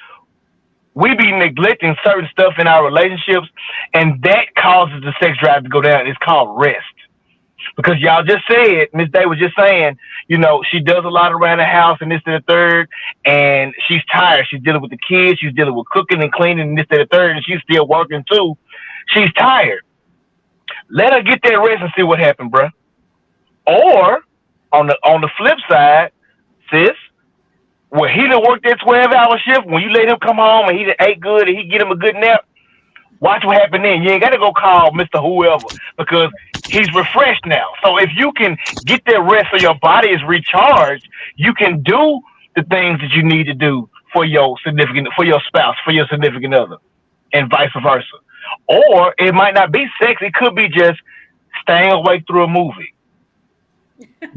we be neglecting certain stuff in our relationships, and that causes the sex drive to go down. It's called rest. Because y'all just said, Miss Day was just saying, she does a lot around the house and this and the third, and she's tired. She's dealing with the kids, she's dealing with cooking and cleaning and this and the third, and she's still working too. She's tired. Let her get that rest and see what happened, bruh. Or on the flip side, sis, when he done worked that 12-hour shift, when you let him come home and he done ate good and he get him a good nap, watch what happened then. You ain't got to go call Mr. Whoever because he's refreshed now. So if you can get that rest so your body is recharged, you can do the things that you need to do for your spouse, for your significant other, and vice versa. Or it might not be sex. It could be just staying awake through a movie,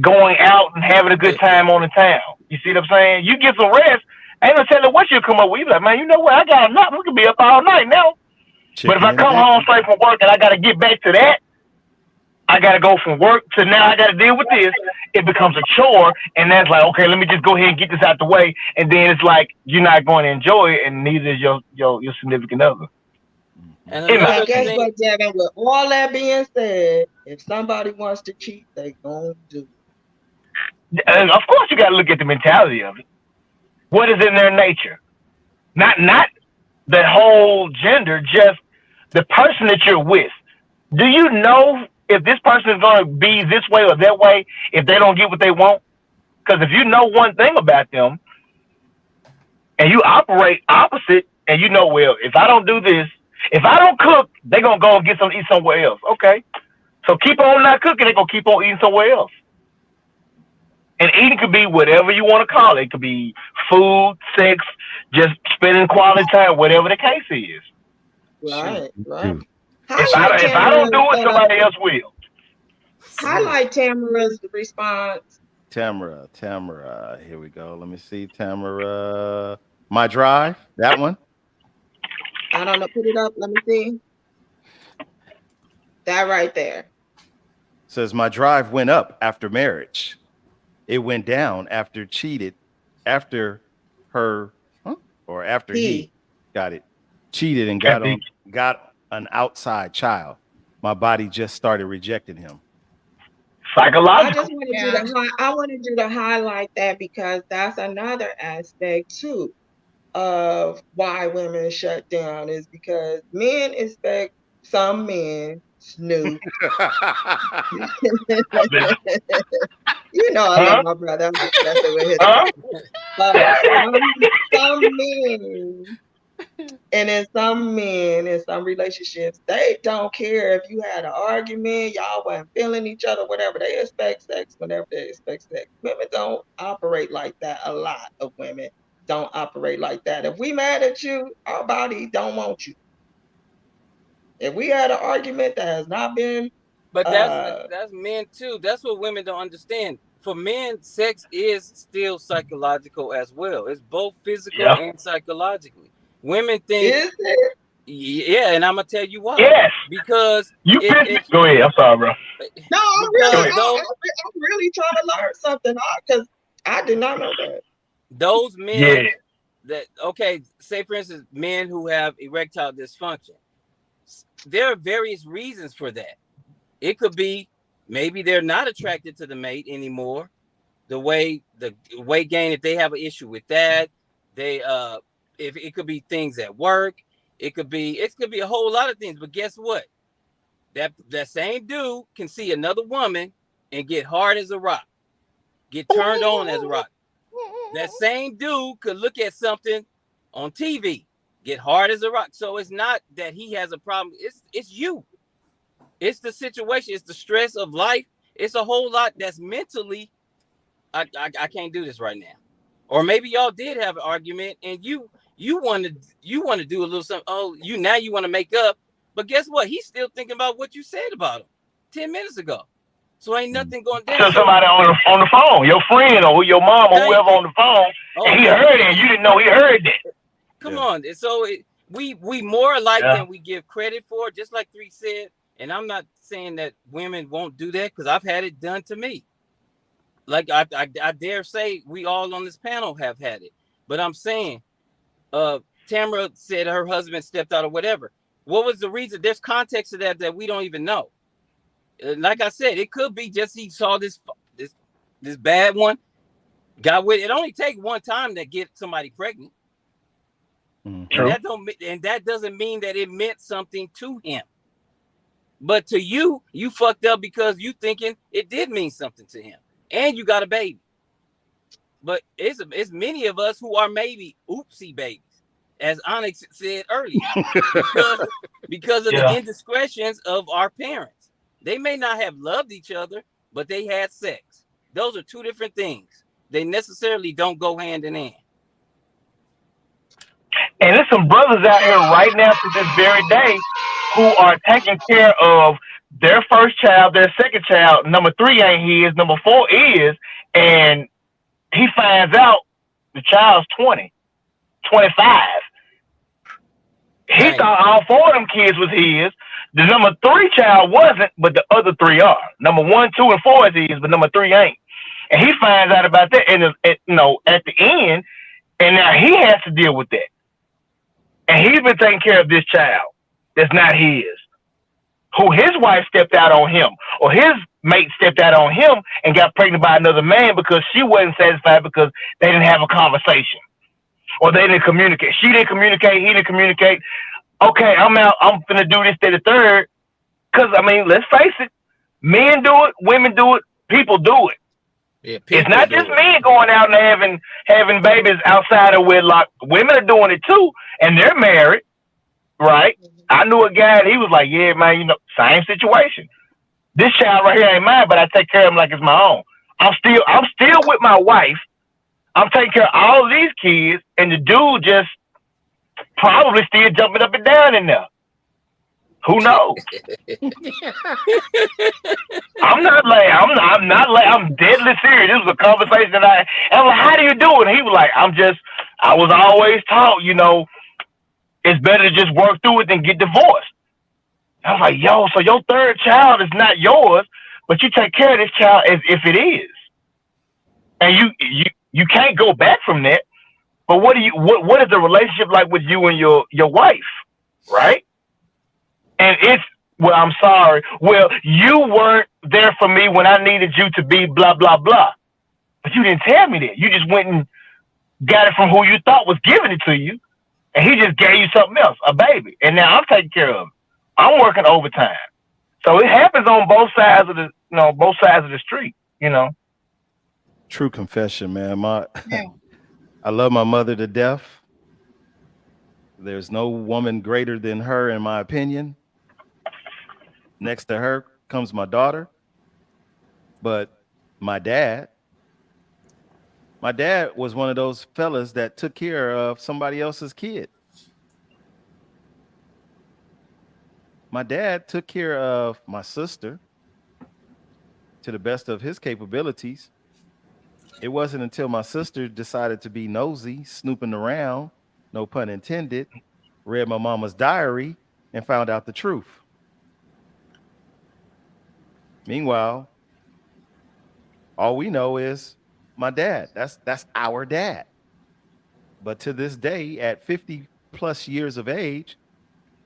going out and having a good time on the town. You see what I'm saying? You get some rest. Ain't no telling what you'll come up with. You like, man, you know what? I got a nap. We could be up all night now. But if I come home straight from work and I got to get back to that, I got to go from work to now I got to deal with this. It becomes a chore, and that's like, okay, let me just go ahead and get this out the way. And then it's like you're not going to enjoy it, and neither is your significant other. And But guess what, Devin? With all that being said, if somebody wants to cheat, they gonna do it. And of course, you got to look at the mentality of it. What is in their nature? Not the whole gender, just the person that you're with. Do you know if this person is going to be this way or that way if they don't get what they want? Because if you know one thing about them and you operate opposite and you know, well, if I don't do this If I don't cook, they're gonna go and get some eat somewhere else. Okay. So keep on not cooking, they're gonna keep on eating somewhere else. And eating could be whatever you want to call it. It could be food, sex, just spending quality time, whatever the case is. Right. Shoot. If I don't do it, somebody else will. Highlight Tamara's response. Tamara. Here we go. Let me see. Tamara. My drive. That one. I don't know. Put it up. Let me see. That right there. Says my drive went up after marriage. It went down after cheated, after her, or after he got it, cheated and got an outside child. My body just started rejecting him. Psychological. I wanted you to highlight that because that's another aspect too of why women shut down is because men expect some men snoop. You know I love my brother. Some men, and in some men in some relationships, they don't care if you had an argument, y'all weren't feeling each other, whatever. They expect sex whenever they expect sex. Women don't operate like that. A lot of women don't operate like that. If we mad at you, our body don't want you. If we had an argument that has not been, but that's men too. That's what women don't understand. For men, sex is still psychological as well. It's both physical and psychologically. Women think, is it? Yeah, and I'm gonna tell you why. Yes, because go ahead. I'm sorry, bro. No, I'm really trying to learn something because I did not know that. Those men that say for instance, men who have erectile dysfunction. There are various reasons for that. It could be maybe they're not attracted to the mate anymore. The weight gain, if they have an issue with that, if it could be things at work, it could be a whole lot of things. But guess what? That same dude can see another woman and get hard as a rock, get turned on as a rock. That same dude could look at something on TV, get hard as a rock. So it's not that he has a problem. It's you. It's the situation. It's the stress of life. It's a whole lot that's mentally. I can't do this right now. Or maybe y'all did have an argument and you want to do a little something. Oh, you want to make up. But guess what? He's still thinking about what you said about him 10 minutes ago. So ain't nothing going down. So somebody on the phone, your friend or your mom or whoever on the phone, and he heard it and you didn't know he heard that. Come on. So we more alike than we give credit for, just like Three said. And I'm not saying that women won't do that because I've had it done to me. Like I dare say we all on this panel have had it. But I'm saying, Tamara said her husband stepped out or whatever. What was the reason? There's context to that we don't even know. Like I said, it could be just he saw this bad one, got with it. It only takes one time to get somebody pregnant. Mm-hmm. And that doesn't mean that it meant something to him. But to you fucked up because you thinking it did mean something to him. And you got a baby. But it's many of us who are maybe oopsie babies, as Onyx said earlier, because of the indiscretions of our parents. They may not have loved each other, but they had sex. Those are two different things. They necessarily don't go hand in hand. And there's some brothers out here right now to this very day who are taking care of their first child, their second child. Number 3 ain't his, number 4 is, and he finds out the child's 20, 25. He thought all 4 of them kids was his. The number 3 child wasn't, but the other 3 are. Number 1, 2, and 4 is his, but number 3 ain't. And he finds out about that, and at the end, and now he has to deal with that. And he's been taking care of this child that's not his, who his wife stepped out on him, or his mate stepped out on him and got pregnant by another man because she wasn't satisfied because they didn't have a conversation or they didn't communicate. She didn't communicate. He didn't communicate. Okay, I'm out. I'm finna do this, that, the third. Because, I mean, let's face it. Men do it. Women do it. People do it. Yeah, it's not just men going out and having babies outside of wedlock. Women are doing it too, and they're married, right? I knew a guy, and he was like, yeah, man, you know, same situation. This child right here ain't mine, but I take care of him like it's my own. I'm still with my wife. I'm taking care of all of these kids, and the dude just probably still jumping up and down in there. Who knows? I'm deadly serious. This was a conversation that I'm like, how do you do it? And he was like, I was always taught, you know, it's better to just work through it than get divorced. I was like, yo, so your third child is not yours, but you take care of this child as if it is. And you can't go back from that. But what is the relationship like with you and your wife? Right? And well, I'm sorry. Well, you weren't there for me when I needed you to be blah, blah, blah. But you didn't tell me that. You just went and got it from who you thought was giving it to you. And he just gave you something else, a baby. And now I'm taking care of him. I'm working overtime. So it happens on both sides of the street, you know. True confession, man. I love my mother to death. There's no woman greater than her, in my opinion. Next to her comes my daughter. But my dad was one of those fellas that took care of somebody else's kid. My dad took care of my sister to the best of his capabilities. It wasn't until my sister decided to be nosy, snooping around, no pun intended, read my mama's diary and found out the truth. Meanwhile, all we know is my dad. That's our dad. But to this day, at 50 plus years of age,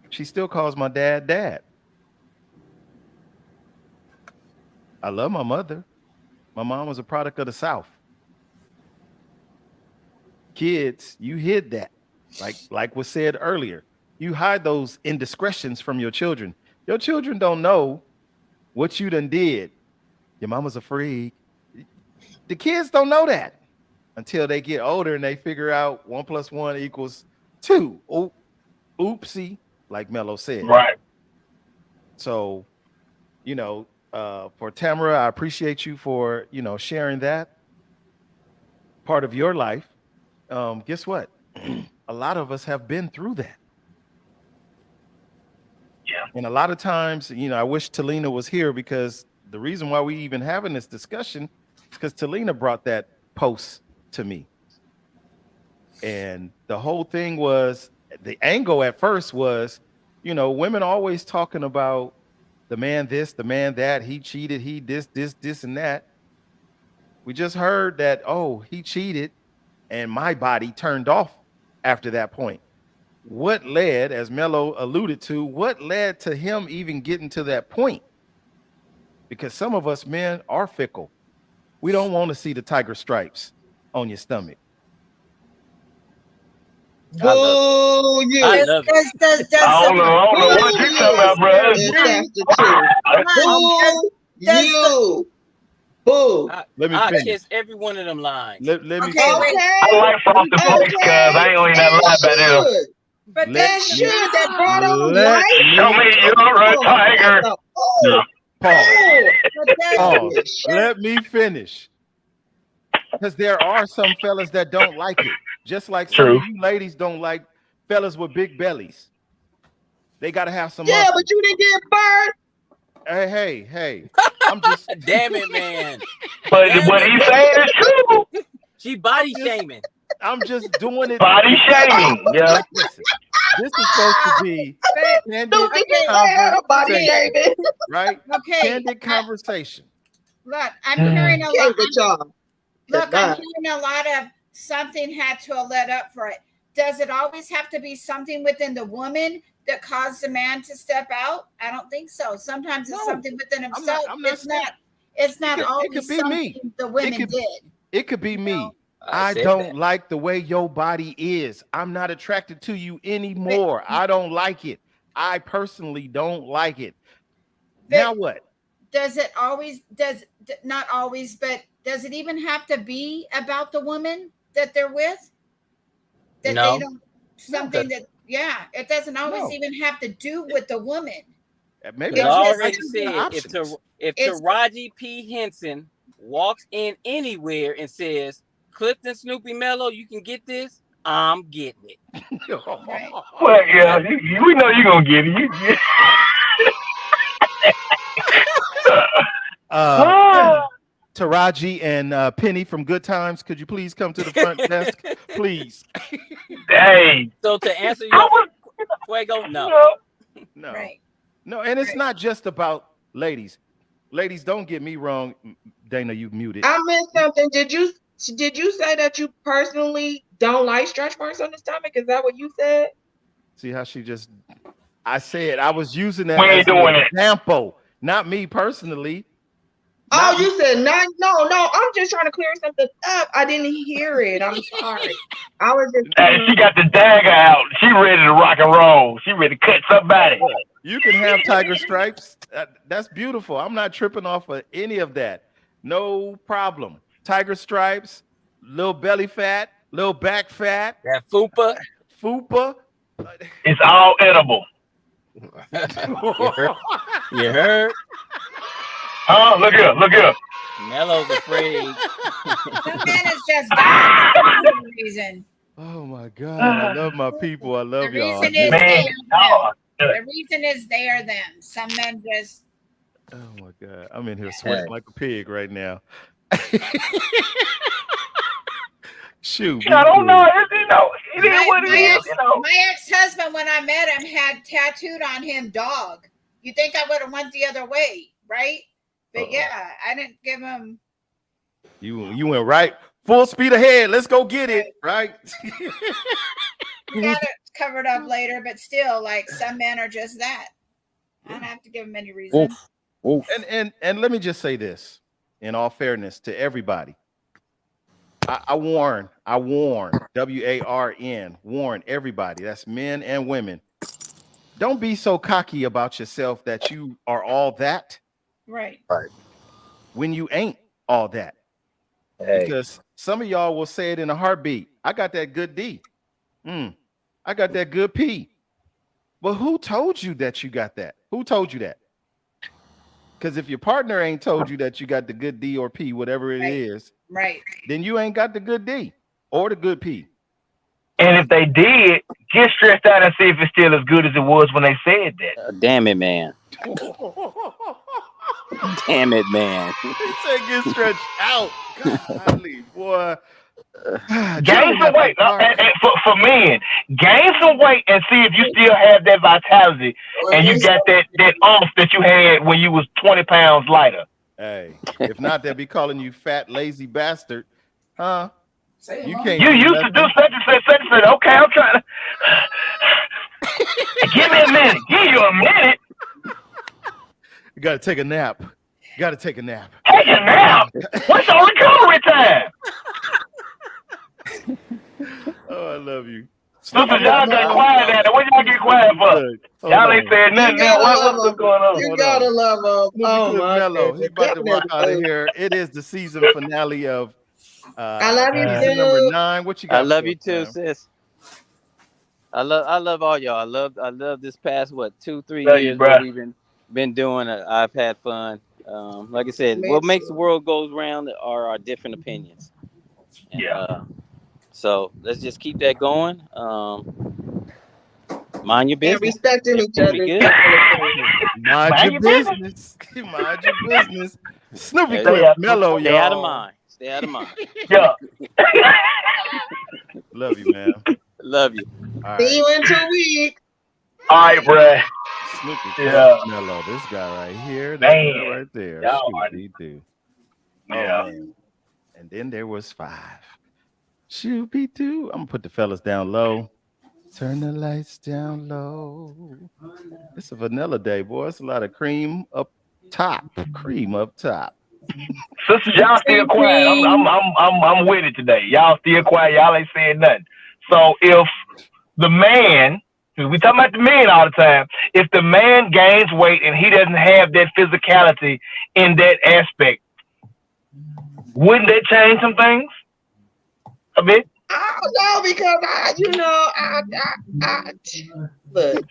she still calls my dad dad. I love my mother. My mom was a product of the South. Kids, you hid that. Like was said earlier. You hide those indiscretions from your children. Your children don't know what you done did. Your mama's a freak. The kids don't know that until they get older and they figure out 1 + 1 = 2. Oopsie, like Mello said. Right. So, you know, for Tamara, I appreciate you for, you know, sharing that part of your life. Guess what? A lot of us have been through that. Yeah. And a lot of times, you know, I wish Talina was here, because the reason why we even having this discussion is because Talina brought that post to me. And the whole thing was, the angle at first was, you know, women always talking about the man this, the man that, he cheated, he this, and that. We just heard that, oh, he cheated and my body turned off after that point. What led, as Mello alluded to, what led to him even getting to that point? Because some of us men are fickle. We don't want to see the tiger stripes on your stomach. Boo you. I love it. I don't know what you're talking about, bro. That's the truth. Boo you. Boo. Let me finish. Kiss every one of them lines. Let me Okay, finish. wait. I like Frosted Flakes, cuz I ain't gonna eat that lie about them. But That shit that brought on Let life. Show me you're a tiger. Pause. Let me finish. Because there are some fellas that don't like it. Just like some True. of you ladies don't like fellas with big bellies. They got to have some Yeah, muscle. but you didn't get burned. Hey. I'm just Damn it, man. But what he's saying is true. She body shaming. I'm just doing it. Body shaming. Yeah. Listen, this is supposed to be candid Body conversation, shaming. right? Okay. Candid conversation. Look, I'm hearing a Okay, lot. but y'all. Look, I'm hearing a lot of something had to have led up for it. Does it always have to be something within the woman that caused the man to step out? I don't think so. Sometimes it's something within himself. It's not always something the women did. It could be me. I don't like the way your body is. I'm not attracted to you anymore. I don't like it. I personally don't like it. Now what? Does it always, not always, but does it even have to be about the woman that they're with? That No. they don't, something that Yeah, it doesn't always No. even have to do with the woman. Maybe It's I I just- already should said options. if It's- Taraji P. Henson walks in anywhere and says, Clifton Snoopy Mello, you can get this, I'm getting it. Right. Well, yeah, we know you're gonna get it. Taraji and Penny from Good Times, could you please come to the front desk, please? Hey, So to answer I your was, Fuego, no. No, Right. no, and it's Right. not just about ladies. Ladies, don't get me wrong. Dana, you muted. I missed something. Did you say that you personally don't like stretch marks on the stomach? Is that what you said? See how she just? I said I was using that We ain't as an doing it. example, not me personally. Oh, Not you said no. I'm just trying to clear something up. I didn't hear it. I'm sorry. I was just. Hey, she got the dagger out. She ready to rock and roll. She ready to cut somebody. You can have tiger stripes. That's beautiful. I'm not tripping off of any of that. No problem. Tiger stripes, little belly fat, little back fat, That fupa. fupa. It's all edible. You heard? Oh, look here, look here. Mello's afraid. Some man is just dying for some reason. Oh my God. I love my people. I love The y'all. reason is Man, they are oh, them. The reason is they are them. Some men just Oh my God. I'm in here sweating like a pig right now. Shoot. I don't know. It is what it my is. my ex-husband, when I met him, had tattooed on him dog. You think I would have went the other way, right? But yeah, I didn't give him. You went right. Full speed ahead. Let's go get it. Right. We got it covered up later, but still, like some men are just that. I don't have to give them any reason. And let me just say this, in all fairness to everybody. I warn, WARN, warn everybody. That's men and women. Don't be so cocky about yourself that you are all that. Right. When you ain't all that. Hey. Because some of y'all will say it in a heartbeat. I got that good D. I got that good P. But who told you that you got that? Who told you that? Because if your partner ain't told you that you got the good D or P, whatever it is, Right. then you ain't got the good D or the good P. And if they did, get stressed out and see if it's still as good as it was when they said that. Damn it, man. Damn it, man. He said get stretched out. Golly, boy. Gain some weight. And for men, gain some weight and see if you still have that vitality and you got that oomph that you had when you was 20 pounds lighter. Hey, if not, they'll be calling you fat, lazy bastard. Huh? You can't. You used to do such and such. Okay, I'm trying to. Give me a minute. Give you a minute. You got to take a nap. You got to take a nap. Take a nap. What's your recovery time? Oh, I love you. Sister, y'all got quiet now. What y'all get quiet for? Y'all ain't said nothing. Now what's going on? You gotta love him. Oh my Mello. He's goodness. about to walk out of here. It is the season finale of I love you season too. number 9. What you got? I love for you us, too, man? sis. I love all y'all. I love this past 2-3 Love you, years bruh. what we've been doing. I've had fun. Like I said, Me what makes too. the world goes round are our different opinions. And, Yeah. So let's just keep that going. Mind your And business. respecting each It'll other. be good. Mind your business. Mind your business. Snoopy Hey, Clip, Mello, Stay y'all. out of mind. Stay out of mind. Yeah. Love you, man. Love you. All See right. you in 2 weeks. All right, bruh. Snoopy Clip, Yeah. Mello. This guy right here. This Man. guy right there. Y'all Shoot, do. Yeah. Oh, man. And then there was 5. Shoopy doo. I'm gonna put the fellas down low. Turn the lights down low. It's a vanilla day, boy. It's a lot of cream up top. Cream up top. Sisters, y'all still quiet. I'm with it today. Y'all still quiet. Y'all ain't saying nothing. So if the man, because we talking about the men all the time, if the man gains weight and he doesn't have that physicality in that aspect, wouldn't that change some things a bit? I don't know because look.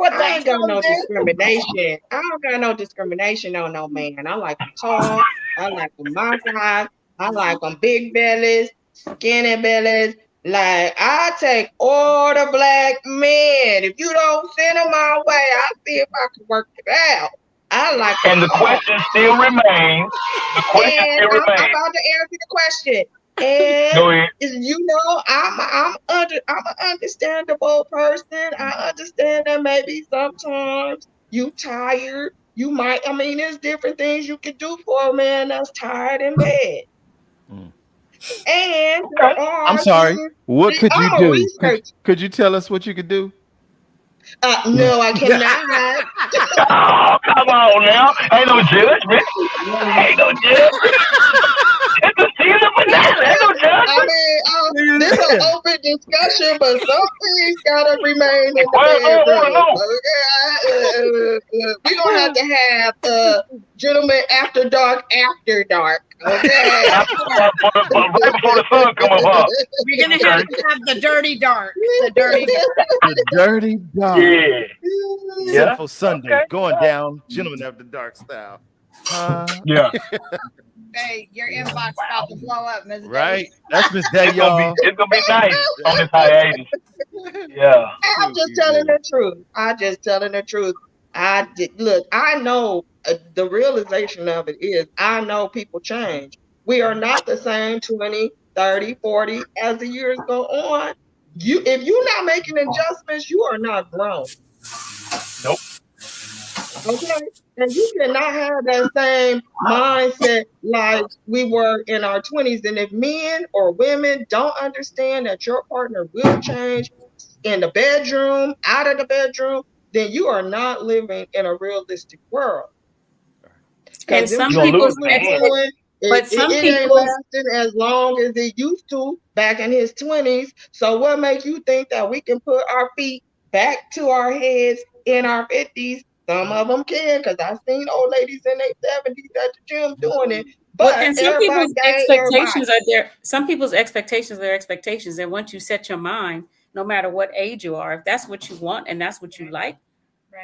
I ain't got no discrimination. I don't got no discrimination on no man. I like them tall. I like them my size. I like them big bellies, skinny bellies. Like I take all the black men. If you don't send them my way, I'll see if I can work it out. I like them And the tall. question still remains. The question And still I'm remains. about to answer the question. And Go ahead. I'm an understandable person. I understand that maybe sometimes you tired. You might, there's different things you can do for a man that's tired in bed. Mm. And Okay. there are I'm sorry. things What could you I'm a do? research. Could you tell us what you could do? No, I cannot. Oh, come on now. Ain't no judgment. Ain't no judgment. It's a season banana. Ain't no judgment. This is an open discussion, but some things gotta remain in the Well, I want to bedroom. know. We're gonna have to have gentlemen after dark. Okay. Right before the sun come up, huh? We're gonna have to have the dirty dark. The dirty dark. The dirty dark. Yeah. Yeah. Sinful Sunday Okay. going down, gentlemen after dark style. Yeah. Hey, your inbox about to blow up, Ms. Right. That's Miss Day, It's gonna y'all. be nice on this hiatus. Yeah. I'm just telling the truth. I know the realization of it is I know people change. We are not the same 20, 30, 40 as the years go on. If you're not making adjustments, you are not grown. Nope. Okay? And you cannot have that same mindset like we were in our 20s. And if men or women don't understand that your partner will change in the bedroom, out of the bedroom, then you are not living in a realistic world. And some You're people's losing. It ain't lasting as long as it used to back in his 20s. So what makes you think that we can put our feet back to our heads in our 50s? Some of them can, because I've seen old ladies in their 70s at the gym doing it. But and some people's expectations are there. Some people's expectations are their expectations. And once you set your mind, no matter what age you are, if that's what you want and that's what you like,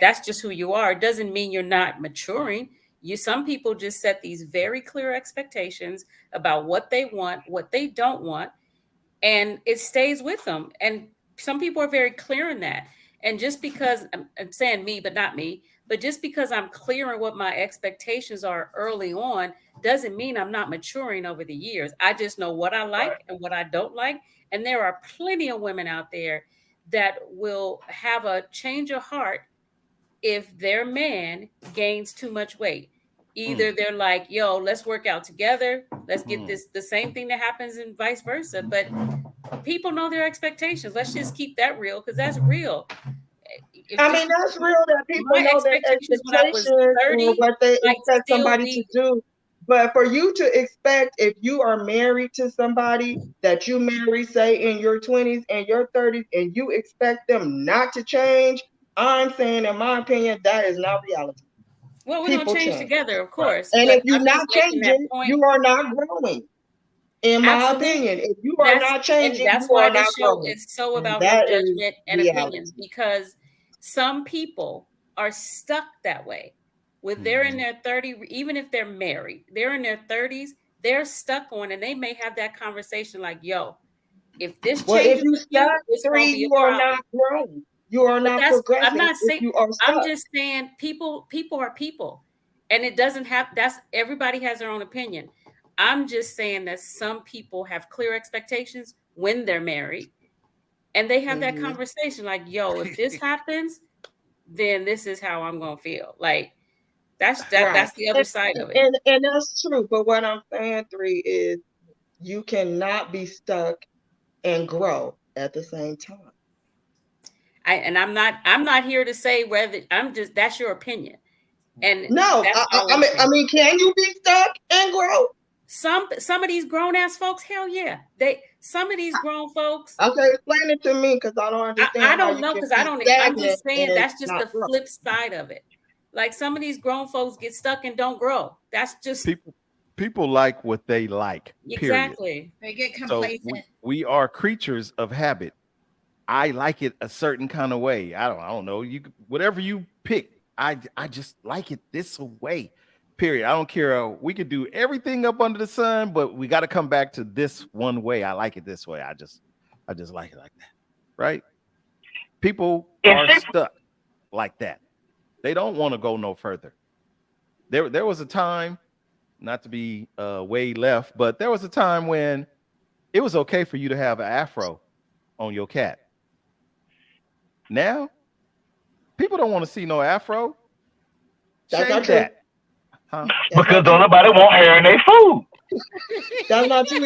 that's just who you are. It doesn't mean you're not maturing. Some people just set these very clear expectations about what they want, what they don't want, and it stays with them. And some people are very clear in that. And just because I'm saying me, but not me, but just because I'm clear on what my expectations are early on doesn't mean I'm not maturing over the years. I just know what I like and what I don't like. And there are plenty of women out there that will have a change of heart if their man gains too much weight. Either they're like, yo, let's work out together. Let's get this, the same thing that happens and vice versa. But people know their expectations. Let's just keep that real, because that's real. That's real that people know their expectations and what they expect somebody to do. But for you to expect, if you are married to somebody that you marry, say in your 20s and your 30s, and you expect them not to change, I'm saying, in my opinion, that is not reality. Well, we're going to change together, of course. And if you're not changing, you are not growing. In my opinion, if you are not changing, that's you why are not growing. It's so about no judgment and opinions, because some people are stuck that way. When they're in their 30s, even if they're married, they're in their 30s, they're stuck on, and they may have that conversation like, yo, if this changes, if you start you are not growing. You are not progressing. I'm not saying, I'm just saying people are people, and it doesn't have, everybody has their own opinion. I'm just saying that some people have clear expectations when they're married, and they have that conversation like, yo, if this happens, then this is how I'm going to feel. Like, that's the other side of it. And that's true. But what I'm saying, 3, is you cannot be stuck and grow at the same time. I'm not here to say whether that's your opinion. And no, I mean, can you be stuck and grow? Some of these grown ass folks, hell yeah. Some of these grown folks. Okay, explain it to me, because I don't understand. I don't know, because I'm just saying that's just the flip side of it. Like, some of these grown folks get stuck and don't grow. That's just People like what they like. Period. Exactly. They get So complacent. we are creatures of habit. I like it a certain kind of way. I don't know. You whatever you pick. I just like it this way. Period. I don't care. We could do everything up under the sun, but we got to come back to this one way. I like it this way. I just like it like that. Right? People are stuck like that. They don't want to go no further. There was a time, not to be way left, but there was a time when it was okay for you to have an afro on your cat. Now, people don't want to see no afro. That's Shave not true. that. Huh? Because don't nobody want hair in their food. That's not true.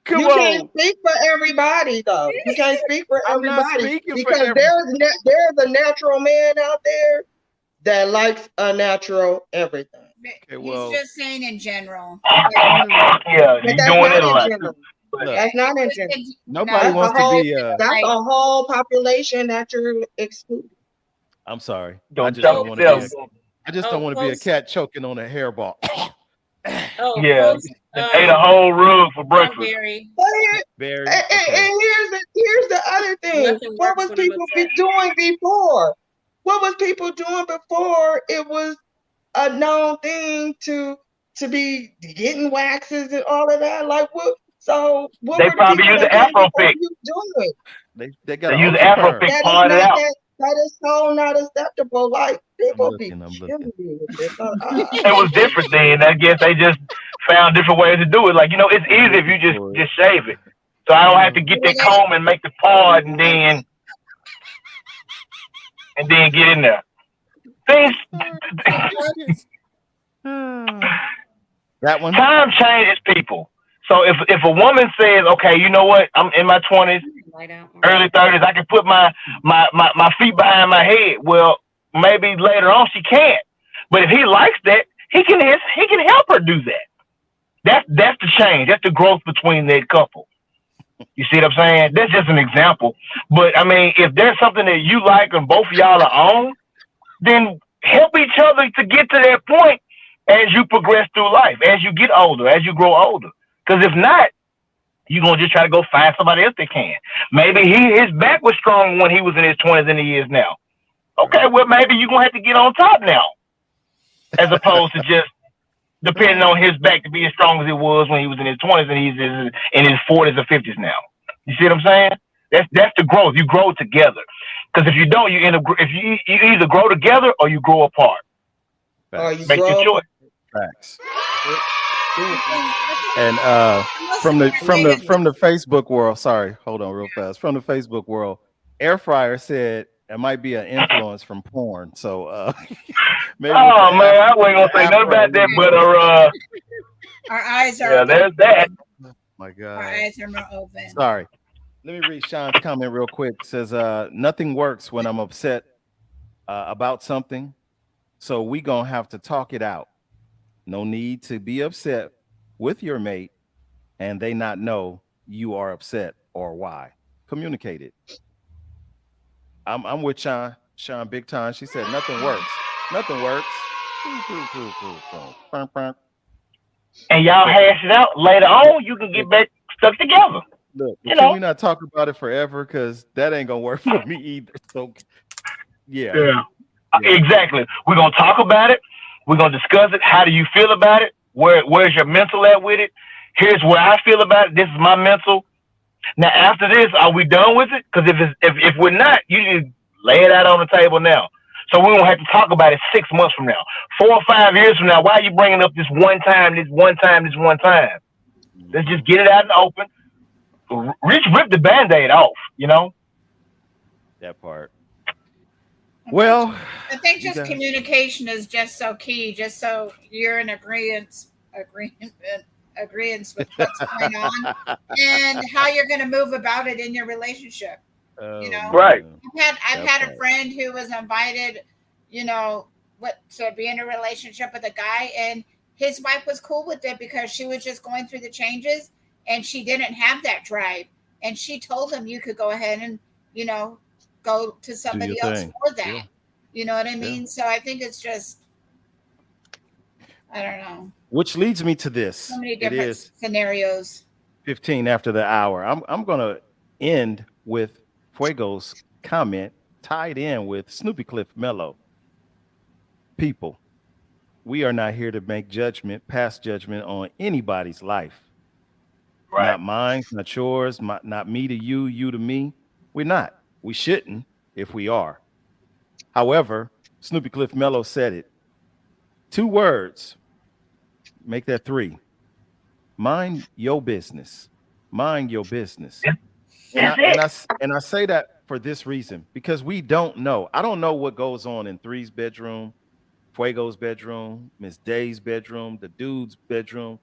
Come You on. can't speak for everybody, though. You can't speak for I'm not everybody speaking for because everybody. there's a natural man out there that likes a natural everything. Okay, well, He's just saying in general. Yeah, But you that's doing not it a in lot. general. look, That's not in general. nobody That's wants a to whole. be That's a whole population that you're excluding. I'm sorry. I Don't just tell don't want to be yourself. I just don't want to be a cat choking on a hairball. Oh, Yeah, post, ate a whole rug for breakfast. Berry. But here, Very and okay. here's the other thing. Nothing What works was when I'm people upset. doing before? What was people doing before? It was a known thing to be getting waxes and all of that. Like what? So what They were the probably people use that the did Afro before pick. you doing? They got They an use ultra Afro perm. pick, That is point it not out. that is so not acceptable. Like people be I'm looking. killing me with this. It was different then. I guess they just found different ways to do it. Like, it's easy if you just shave it. So I don't have to get that comb and make the part and then get in there. Things That one. time changes people. So if a woman says, okay, you know what, I'm in my 20s, early 30s, I can put my feet behind my head. Well, maybe later on she can't. But if he likes that, he can help her do that. That's the change. That's the growth between that couple. You see what I'm saying? That's just an example. But I mean, if there's something that you like and both of y'all are on, then help each other to get to that point as you progress through life, as you get older, as you grow older. Because if not, you're going to just try to go find somebody else that can. Maybe his back was strong when he was in his 20s than he is now. Okay, well, maybe you're going to have to get on top now, as opposed to just depending on his back to be as strong as it was when he was in his 20s and he's in his 40s or 50s now. You see what I'm saying? That's the growth. You grow together. Because if you don't, you end up if you either grow together or you grow apart. Or you Make your choice. Facts. And from the Facebook world, sorry, hold on real fast. From the Facebook world, Air Fryer said it might be an influence from porn. So maybe oh man, I wasn't gonna say nothing about that, but our eyes are open. There's that. My God. Our eyes are more open. Sorry. Let me read Sean's comment real quick. It says nothing works when I'm upset about something. So we gonna have to talk it out. No need to be upset with your mate and they not know you are upset or why. Communicate it. I'm with Sean big time. She said nothing works. Nothing works. And y'all hash it out later on. You can get back stuck together. Look, can we not talk about it forever? Because that ain't gonna work for me either. So yeah. Exactly. We're gonna talk about it. We're gonna discuss it. How do you feel about it? Where's your mental at with it? Here's where I feel about it. This is my mental. Now after this, are we done with it? Because if we're not, you just lay it out on the table now. So we won't have to talk about it 6 months from now, 4 or 5 years from now. Why are you bringing up this one time? Let's just get it out in the open. Rip the Band-Aid off, That part. Well, I think just communication is just so key, just so you're in agreement with what's going on and how you're going to move about it in your relationship. Right. I've had a friend who was invited, to be in a relationship with a guy, and his wife was cool with it because she was just going through the changes and she didn't have that drive. And she told him you could go ahead and, go to somebody else for that. Yeah. You know what I mean? Yeah. So I think it's just. I don't know. Which leads me to this. So many It different is scenarios. 15 after the hour. I'm gonna end with Fuego's comment tied in with Snoopy Cliff Mello. People, we are not here to make pass judgment on anybody's life. Right. Not mine, not yours, not me to you, you to me. We're not. We shouldn't if we are. However, Snoopy Cliff Mello said it. 2 words, make that 3. Mind your business. Mind your business. And I say that for this reason, because we don't know. I don't know what goes on in 3's bedroom, Fuego's bedroom, Miss Day's bedroom, the dude's bedroom.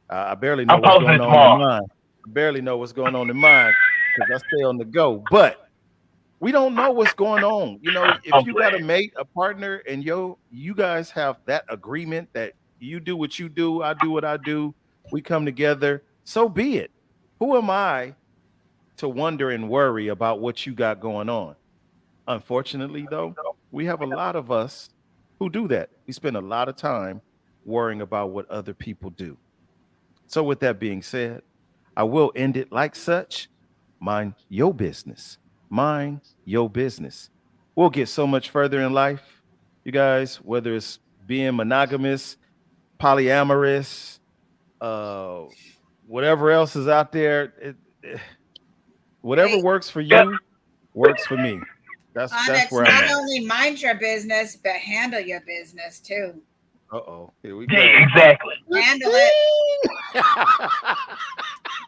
I barely know I'm what's posting going it on tomorrow. in mine. I barely know what's going on in mine because I stay on the go. But we don't know what's going on. You know, if you got a mate, a partner, and you guys have that agreement that you do what you do, I do what I do, we come together, so be it. Who am I to wonder and worry about what you got going on? Unfortunately, though, we have a lot of us who do that. We spend a lot of time worrying about what other people do. So, with that being said, I will end it like such. Mind your business. Mind your business. We'll get so much further in life, you guys, whether it's being monogamous, polyamorous, whatever else is out there. Whatever works for you works for me. That's where I'm not at. only mind your business, but handle your business too. Uh-oh. Here we go. Yeah, exactly. Handle it.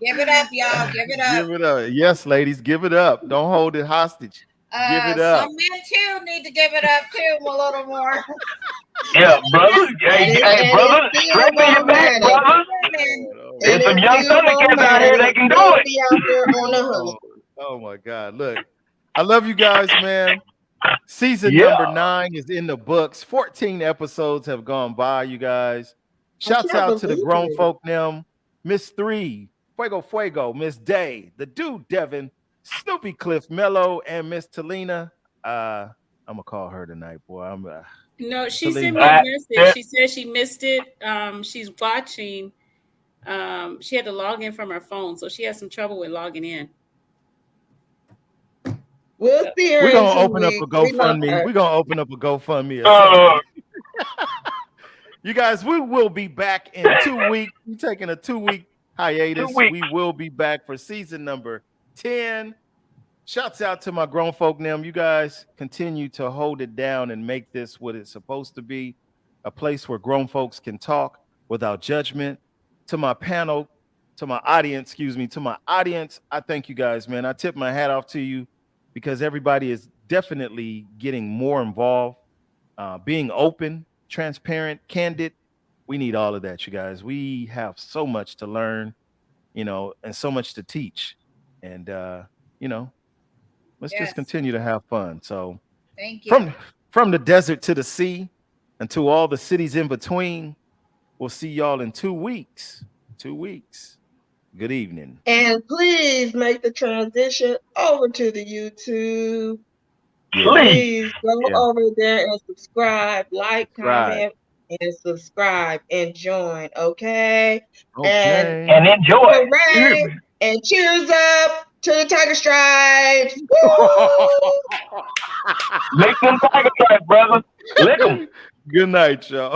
Give it up, y'all. Give it up. Give it up. Yes, ladies, give it up. Don't hold it hostage. Give it up. Some men too need to give it up too a little more. Yeah, brother. Hey, brother, strengthen your back, brother. There's some young Thundercats out here that can do it. Oh my God. Look, I love you guys, man. Season number 9 is in the books. 14 episodes have gone by, you guys. Shouts out to the grown folk them. Miss 3, Fuego, Miss Day, the dude Devin, Snoopy Cliff Mello, and Miss Talina. I'm gonna call her tonight, boy. No, she sent me a message. She said she missed it. She's watching. She had to log in from her phone, so she has some trouble with logging in. We'll see her. We're gonna open up a GoFundMe. We're gonna open up a GoFundMe. You guys, we will be back in 2 weeks. We're taking a 2-week hiatus. We will be back for season number 10. Shouts out to my grown folk now. You guys continue to hold it down and make this what it's supposed to be, a place where grown folks can talk without judgment. To my panel, to my audience, I thank you guys, man. I tip my hat off to you because everybody is definitely getting more involved, being open, transparent, candid. We need all of that, you guys. We have so much to learn, and so much to teach. And, let's just continue to have fun. So thank you. From the desert to the sea and to all the cities in between, we'll see y'all in 2 weeks. 2 weeks. Good evening. And please make the transition over to the YouTube. Yeah. Please go over there and subscribe, comment, and subscribe and join. Okay. And enjoy. Hooray, and cheers up to the Tiger Stripes. Lick them Tiger Stripes, brother. Lick them. Good night, y'all.